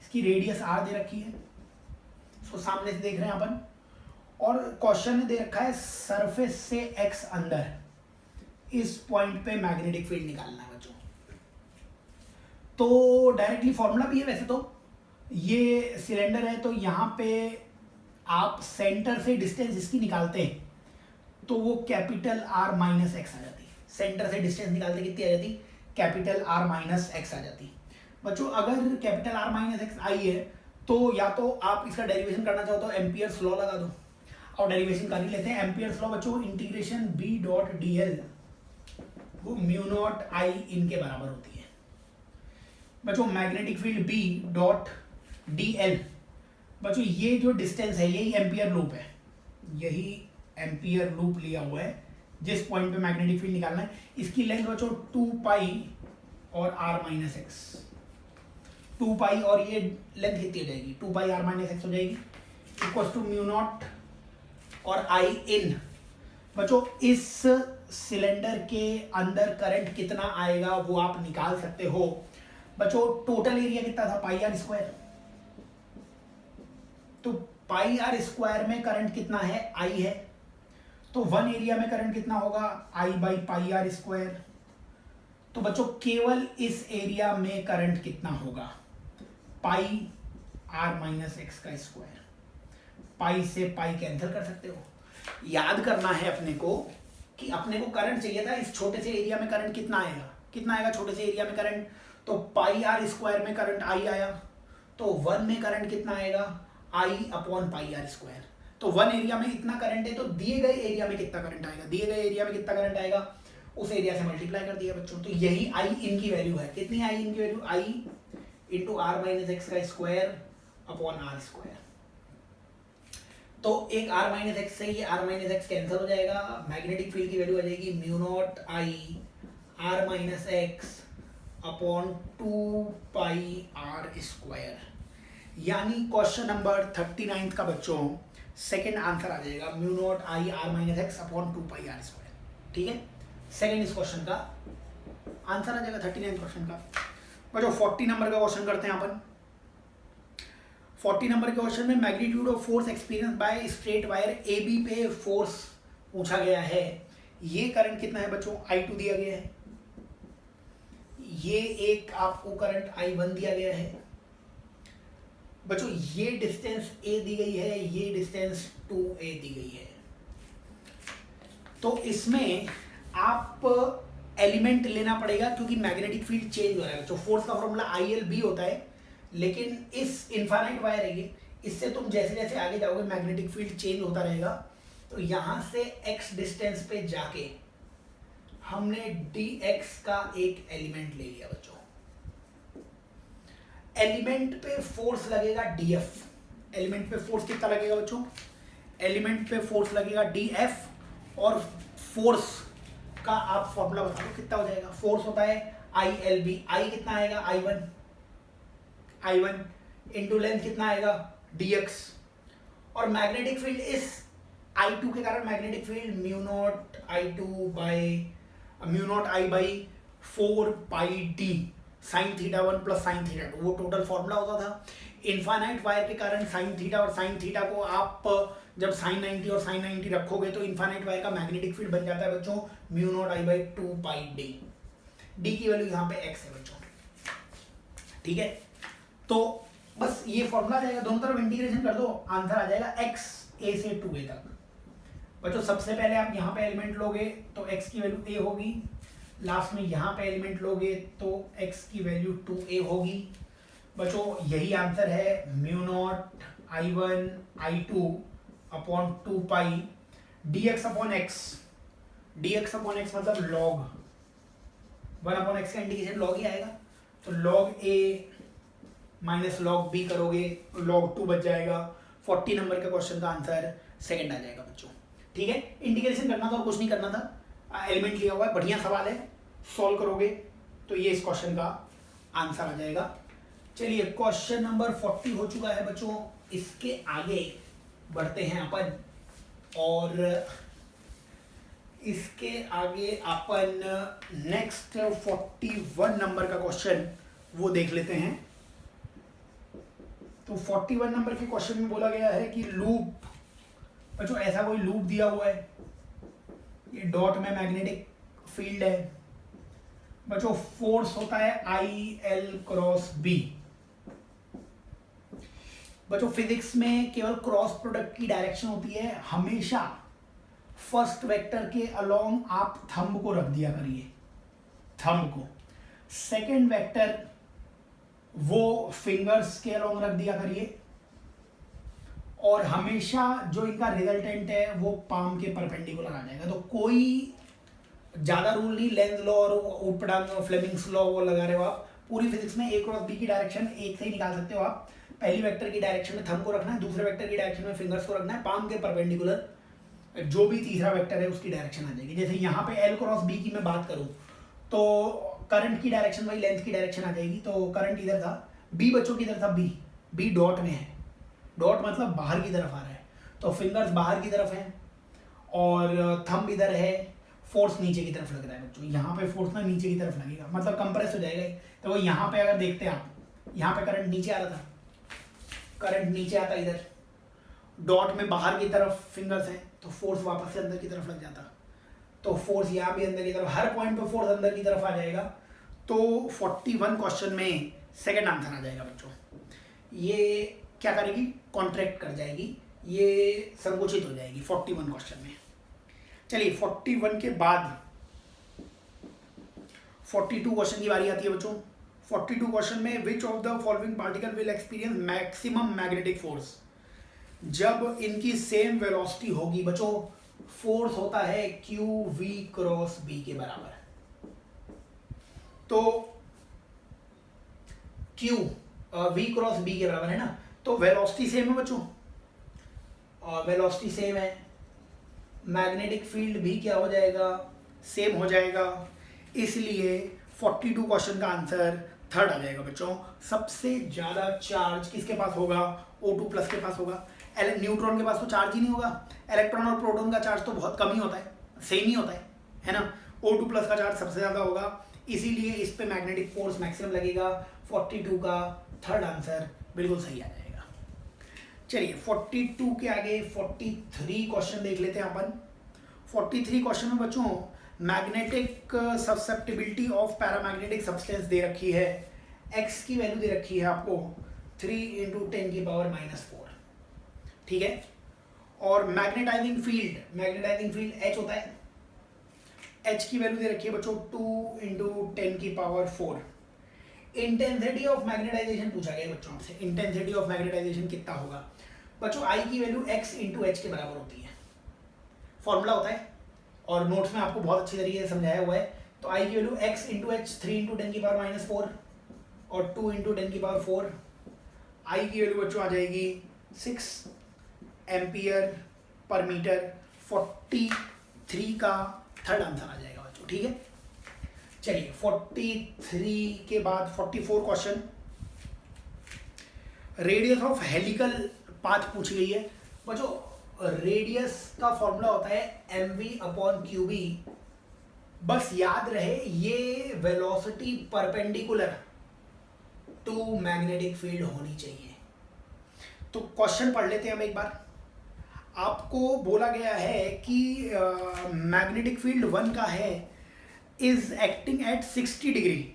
इसकी रेडियस r दे रखी है, इसको सामने से देख रहे हैं अपन, और क्वेश्चन में दे रखा है सरफेस से x अंदर, इस पॉइंट पे मैग्नेटिक फील्ड निकालना है बच्चों। तो डायरेक्टली फॉर्मूला भी है वैसे तो, ये सिलेंडर है तो यहाँ पे आप सेंटर से डिस्टेंस इसकी निकालते हैं तो वो कैपिटल R माइनस एक्स आ जाती। सेंटर से डिस्टेंस निकालते कितनी आ जाती? कैपिटल R माइनस एक्स आ जाती। बच्चों अगर कैपिटल R माइनस एक्स आई है तो या तो आप इसका डेरिवेशन करना चाहो तो एम्पियर्स लॉ लगा दो, और डेरिवेशन कर ही लेते हैं। एम्पियर्स लॉ बच्चों इंटीग्रेशन B.dl वो μ0 I इनके बराबर होती है बच्चों। मैग्नेटिक फील्ड B.dl बच्चों ये जो डिस्टेंस है यही एम्पियर लूप है, यही एम्पियर लूप लिया हुआ है जिस पॉइंट पे मैग्नेटिक फील्ड निकालना है। इसकी लेंथ बच्चों 2 पाई और r माइनस एक्स, 2 पाई और ये लेंथ कितनी हो जाएगी, 2 पाई r माइनस एक्स हो जाएगी, इक्वल टू म्यू नॉट और आई इन। बच्चों इस सिलेंडर के अंदर करंट कितना आएगा वो आप निकाल सकते हो। बच्चों टोटल एरिया कितना था, पाई आर स्क्वायर, तो पाई आर स्क्वायर में करंट कितना है, आई है, तो 1 एरिया में करंट कितना होगा, आई बाई पाई आर स्क्वायर। तो बच्चों केवल इस एरिया में करंट कितना होगा, पाई आर माइनस एक्स का स्क्वायर। पाई से पाई कैंसिल कर सकते हो। याद करना है अपने को कि अपने को करंट चाहिए था, इस छोटे से एरिया में करंट कितना आएगा, कितना आएगा छोटे से एरिया में करंट, तो पाई आर स्क्वायर में करंट आई आया, तो 1 में करंट कितना आएगा, आई अपॉन पाई आर स्क्वायर। तो 1 एरिया में इतना करंट है, तो दिए गए एरिया में कितना करंट आएगा, दिए गए एरिया में कितना करंट आएगा उस एरिया से मल्टीप्लाई कर दिया बच्चों। तो यही आई इन की वैल्यू है, कितनी आई इन की value, I into R minus X का स्क्वायर अपॉन आर स्क्वायर। तो एक r माइनस एक्स से ये r माइनस एक्स कैंसिल हो जाएगा, मैग्नेटिक फील्ड की वैल्यू आ जाएगी mu naught I r minus X upon 2 pi R square. यानी क्वेश्चन नंबर 39 का बच्चों सेकंड आंसर आ जाएगा mu naught I r minus X upon 2 pi R square. ठीक है, सेकंड इस क्वेश्चन का आंसर आ जाएगा 39 क्वेश्चन का। बच्चों 40 नंबर का क्वेश्चन करते हैं अपन। 40 नंबर के क्वेश्चन में magnitude of force experience by straight wire A B पे फोर्स पूछा गया है। ये करंट कितना है बच्चों, I2 दिया गया है, ये एक आपको करंट I1 दिया गया है। बच्चों ये डिस्टेंस A दी गई है, ये डिस्टेंस 2A दी गई है। तो इसमें आप एलिमेंट लेना पड़ेगा क्योंकि मैग्नेटिक फील्ड चेंज हो रहा है बच्चों। फोर्स का फॉर्मूला ILB होता है, लेकिन इस इनफाइनाइट वायर है ये, इससे तुम जैसे जैसे आगे जाओगे मैग्नेटिक फील्ड चेंज होता रहेगा। तो यहां से x डिस्टेंस पे जाके हमने dx का एक एलिमेंट ले लिया बच्चों। एलिमेंट पे फोर्स लगेगा dF। एलिमेंट पे फोर्स कितना लगेगा बच्चों, एलिमेंट पे फोर्स लगेगा dF और फोर्स का आप फॉर्मूला बता दो कितना हो जाएगा। फोर्स होता है ILB, I कितना आएगा I1 इंटू लेंथ कितना आएगा dx, और मैग्नेटिक फील्ड इस I2 के कारण magnetic field mu naught I by 4 pi D sine theta 1 plus sine theta 2, वो टोटल फॉर्मूला होता था। इनफाइनाइट वायर के कारण साइन थीटा और साइन थीटा को आप जब साइन 90 और साइन 90 रखोगे तो इनफाइनाइट वायर का मैग्नेटिक फील्ड बन जाता है बच्चों mu naught I by 2 pi D की वैल्यू यहाँ पे x है बच्चों। ठीक है, तो बस ये फॉर्मूला आ जाएगा, दोनों तरफ इंटीग्रेशन कर दो, आंसर आ जाएगा x a से 2a तक। बच्चों सबसे पहले आप यहाँ पे एलिमेंट लोगे तो x की वैल्यू a होगी, लास्ट में यहाँ पे एलिमेंट लोगे तो x की वैल्यू 2a होगी। बच्चों यही आंसर है mu naught I1 I2 upon 2 पाई dx अपॉन x मतलब log 1 अपॉन x का इंटीग्रेशन log ही आएगा, तो log a minus log b करोगे log 2 बच जाएगा। 40 नंबर का क्वेश्चन का आंसर सेकंड आ जाएगा बच्चों। ठीक है, इंटीग्रेशन करना था और कुछ नहीं करना था, एलिमेंट लिया हुआ है, बढ़िया सवाल है, सॉल्व करोगे तो ये इस क्वेश्चन का आंसर आ जाएगा। चलिए क्वेश्चन नंबर 40 हो चुका है बच्चों, इसके आगे बढ़ते हैं अपन और इसके आगे अपन नेक्स्ट 41 नंबर का क्वेश्चन वो देख लेते हैं। तो 41 नंबर के क्वेश्चन में बोला गया है कि लूप, बच्चों ऐसा कोई लूप दिया हुआ है, ये डॉट में मैग्नेटिक फील्ड है बच्चों, फोर्स होता है IL क्रॉस B। बच्चों फिजिक्स में केवल क्रॉस प्रोडक्ट की डायरेक्शन होती है, हमेशा फर्स्ट वेक्टर के अलोंग आप थंब को रख दिया करिए, थंब को, सेकंड वेक्टर वो फिंगर्स के अलोंग रख दिया करिए, और हमेशा जो इनका रिजल्टेंट है वो पाम के परपेंडिकुलर आ जाएगा। तो कोई ज्यादा रूल नहीं, लेंज लॉ और ऊटपटांग फ्लेमिंग्स लॉ वो लगा रहे हो आप, पूरी फिजिक्स में A क्रॉस B की डायरेक्शन एक से ही निकाल सकते हो आप। पहली वेक्टर की डायरेक्शन में थंब को रखना है, दूसरे वेक्टर की डायरेक्शन में फिंगर्स को रखना है, पाम के परपेंडिकुलर जो भी तीसरा वेक्टर है उसकी डायरेक्शन आ जाएगी। जैसे यहाँ पे एल क्रॉस बी की मैं बात करूँ तो करंट की डायरेक्शन वही लेंथ की डायरेक्शन आ जाएगी। तो करंट इधर था, बी बच्चों की इधर था, बी डॉट में है, डॉट मतलब बाहर की तरफ आ रहा है, तो फिंगर्स बाहर की तरफ हैं और थंब इधर है, फोर्स नीचे की तरफ लग रहा है बच्चों। यहाँ पे फोर्स ना नीचे की तरफ लगेगा, मतलब कंप्रेस हो जाएगा। तो वो यहाँ पे अगर देखते हैं आप, यहाँ पे करंट नीचे आ रहा था, करंट नीचे आता इधर, डॉट में बाहर की तरफ फिंगर्स हैं, तो फोर्स वापस से अंदर की तरफ लग जाता, तो फोर्स यहाँ भी अंदर की तरफ, हर पॉइंट पे फोर्स अंदर की तरफ आ जाएगा। तो 41 क्वेश्चन में सेकंड आंसर आ जाएगा बच्चों। ये क्या करेगी, कॉन्ट्रैक्ट कर जाएगी, ये संकुचित हो जाएगी 41 क्वेश्चन में। चलिए 41 के बाद 42 क्वेश्चन की बारी आती है बच्चों। 42 क्वेश्चन में which of the following particle will experience maximum magnetic force. जब इनकी सेम वेलोसिटी होगी बच्चों, फोर्स होता है क्यू वी क्रॉस बी के बराबर। तो क्यू वी क्रॉस बी के बराबर है ना, तो वेलोसिटी सेम है बच्चों, और वेलोसिटी सेम है, मैग्नेटिक फील्ड भी क्या हो जाएगा, सेम हो जाएगा। इसलिए 42 क्वेश्चन का आंसर थर्ड आ जाएगा बच्चों। सबसे ज्यादा चार्ज किसके पास होगा, O2 प्लस के पास होगा। न्यूट्रॉन के पास तो चार्ज ही नहीं होगा, इलेक्ट्रॉन और प्रोटॉन का चार्ज तो बहुत कम ही होता है, सेम ही होता है ना। O2 प्लस का चार्ज सबसे ज्यादा होगा, इसीलिए इस पे मैग्नेटिक फोर्स मैक्सिमम लगेगा। 42 का थर्ड आंसर बिल्कुल सही आ जाएगा। चलिए 42 के आगे 43 क्वेश्चन देख लेते हैं अपन। 43 क्वेश्चन में बच्चों magnetic susceptibility of paramagnetic substance दे रखी है, एक्स की वैल्यू दे रखी है आपको 3 × 10⁻⁻⁴, ठीक है। और मैग्नेटाइजिंग फील्ड एच होता है, एच की वैल्यू दे रखी है बच्चों 2 × 10⁻⁴। इंटेंसिटी ऑफ मैग्नेटाइजेशन पूछा गया बच्चों आपसे, इंटेंसिटी ऑफ मैग्नेटाइजेशन कितना होगा बच्चों, आई की वैल्यू x × h के बराबर होती है, फॉर्मूला होता है और नोट्स में आपको बहुत अच्छी तरीके से समझाया हुआ है। तो आई की वैल्यू x × h 3 × 10⁻⁻⁴ और 2 × 10⁻⁴, आई की वैल्यू बच्चों आ जाएगी 6 एम्पियर पर मीटर। 43 का थर्ड आंसर आ जाएगा बच्चों, ठीक है। चलिए 43 के बाद 44 question, radius of helical path पूछी गई है बच्चों। रेडियस का फॉर्मूला होता है mv/qb। बस याद रहे ये velocity perpendicular to magnetic field होनी चाहिए। तो क्वेश्चन पढ़ लेते हैं हम एक बार। आपको बोला गया है कि मैग्नेटिक फील्ड 1 का है, इज एक्टिंग एट 60 डिग्री,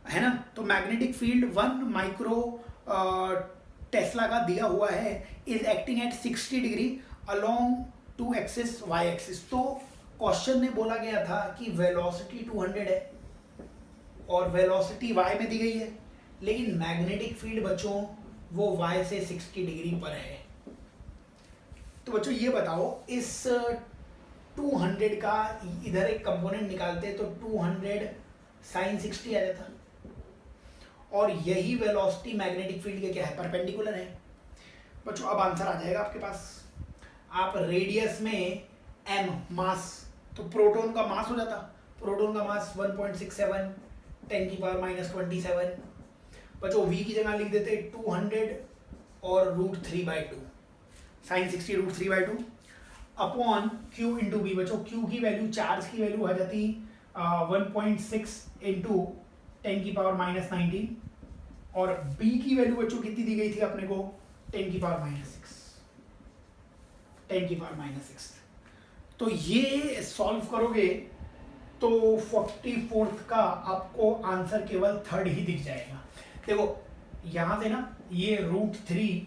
है ना। तो मैग्नेटिक फील्ड 1 माइक्रो टेस्ला का दिया हुआ है, is acting at 60 degree along 2 axis y axis. तो क्वेश्चन ने बोला गया था कि वेलोसिटी 200 है और वेलोसिटी y में दी गई है, लेकिन मैग्नेटिक फील्ड बच्चों वो y से 60 डिग्री पर है। तो बच्चों ये बताओ, इस 200 का इधर एक कंपोनेंट निकालते तो 200 sin 60 आ जाता, और यही वेलोसिटी मैग्नेटिक फील्ड के क्या है, परपेंडिकुलर है बच्चों। अब आंसर आ जाएगा आपके पास। आप रेडियस में m मास, तो प्रोटॉन का मास हो जाता, प्रोटॉन का मास 1.67 10⁻⁻27 बच्चों। v की जगह लिख देते 200 और √3/2 sin 60 √3/2 अपॉन q × b बच्चों। q की वैल्यू, चार्ज की वैल्यू आ जाती 1.6 × 10⁻⁻19 और b की वैल्यू बच्चों कितनी दी गई थी अपने को 10⁻⁻6। तो ये सॉल्व करोगे तो 44th का आपको आंसर केवल थर्ड ही दिख जाएगा। देखो यहां से ना ये √3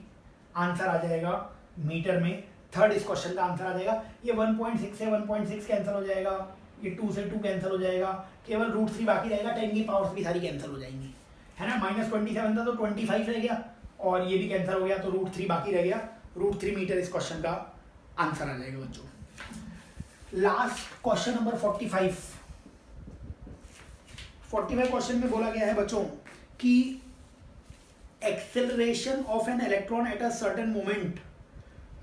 आंसर आ जाएगा मीटर में, थर्ड इस क्वेश्चन का आंसर आ जाएगा। ये 1.6 से 1.6 कैंसिल हो जाएगा, ये 2 से 2 कैंसिल हो जाएगा, केवल √3 बाकी रहेगा, 10 की पावर्स भी सारी कैंसिल हो जाएंगी, है ना। -27 था तो 25 रह गया, और ये भी कैंसिल हो गया तो √3 बाकी रह गया। √3 मीटर इस क्वेश्चन का आंसर आ जाएगा बच्चों। लास्ट क्वेश्चन नंबर 45 क्वेश्चन में बोला गया है बच्चों कि acceleration of an electron at a certain moment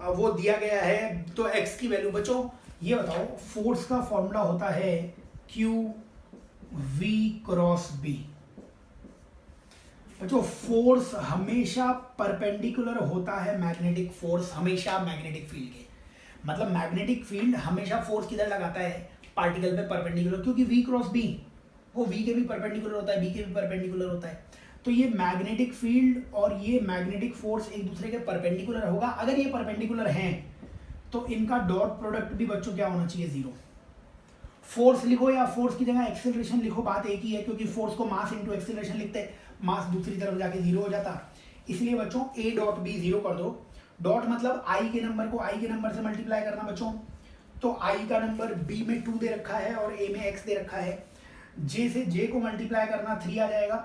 वो दिया गया है। तो x की वैल्यू बच्चों ये बताओ, फोर्स का फॉर्मूला होता है Q V क्रॉस B। बच्चों फोर्स हमेशा परपेंडिकुलर होता है मैग्नेटिक फोर्स, हमेशा मैग्नेटिक फील्ड के, मतलब मैग्नेटिक फील्ड हमेशा फोर्स किधर लगाता है, पार्टिकल पे परपेंडिकुलर, क्योंकि V क्रॉस B वो V के भी परपेंडिकुलर होता है, B के भी परपेंडिकुलर होता है। तो ये मैग्नेटिक फील्ड और ये मैग्नेटिक फोर्स एक दूसरे के परपेंडिकुलर होगा। अगर ये परपेंडिकुलर हैं तो इनका डॉट प्रोडक्ट भी बच्चों क्या होना चाहिए, जीरो। फोर्स लिखो या फोर्स की जगह एक्सेलरेशन लिखो, बात एक ही है, क्योंकि फोर्स को मास इंटू एक्सेलरेशन लिखते हैं, मास दूसरी तरफ जाके जीरो हो जाता। इसलिए बच्चों a डॉट b जीरो कर दो। डॉट मतलब i के नंबर को i के नंबर से मल्टीप्लाई करना बच्चों। तो i का नंबर b में 2 दे रखा है और a में x दे रखा है। j से j को मल्टीप्लाई करना 3 आ जाएगा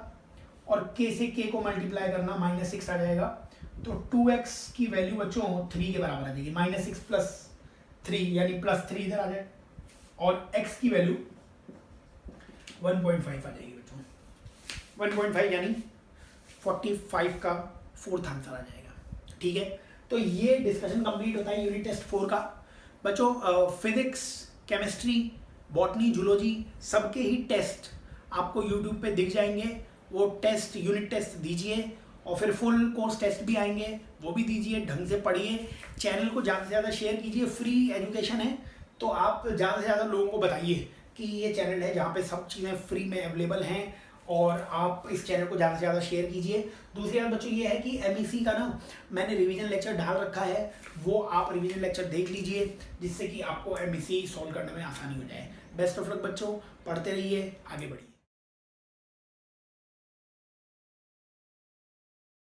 और k से k को मल्टीप्लाई करना -6 आ जाएगा। तो 2x की वैल्यू बच्चों 3 के बराबर आ जाएगी, -6 प्लस 3 यानी +3 इधर आ जाए, और x की वैल्यू 1.5 आ जाएगी बच्चों। 1.5 यानी 45 का 4th आंसर आ जाएगा। ठीक है, तो ये डिस्कशन कंप्लीट होता है यूनिट टेस्ट 4 का। बच्चों फिजिक्स, केमिस्ट्री, बॉटनी, जूलॉजी सबके ही टेस्ट आपको यूट्यूब पे दिख जाएंगे। वो टेस्ट, यूनिट टेस्ट दीजिए और फिर फुल कोर्स टेस्ट भी आएंगे, वो भी दीजिए, ढंग से पढ़िए। चैनल को ज़्यादा से ज़्यादा शेयर कीजिए, फ्री एजुकेशन है, तो आप ज़्यादा से ज़्यादा लोगों को बताइए कि ये चैनल है जहाँ पे सब चीज़ें फ्री में अवेलेबल हैं, और आप इस चैनल को ज़्यादा से ज़्यादा शेयर कीजिए। दूसरी बात बच्चों ये है कि MEC का ना मैंने रिवीजन लेक्चर डाल रखा है, वो आप रिवीजन लेक्चर देख लीजिए, जिससे कि आपको MEC सॉल्व करने में आसानी हो जाए। बेस्ट ऑफ लक बच्चों, पढ़ते रहिए, आगे बढ़िए।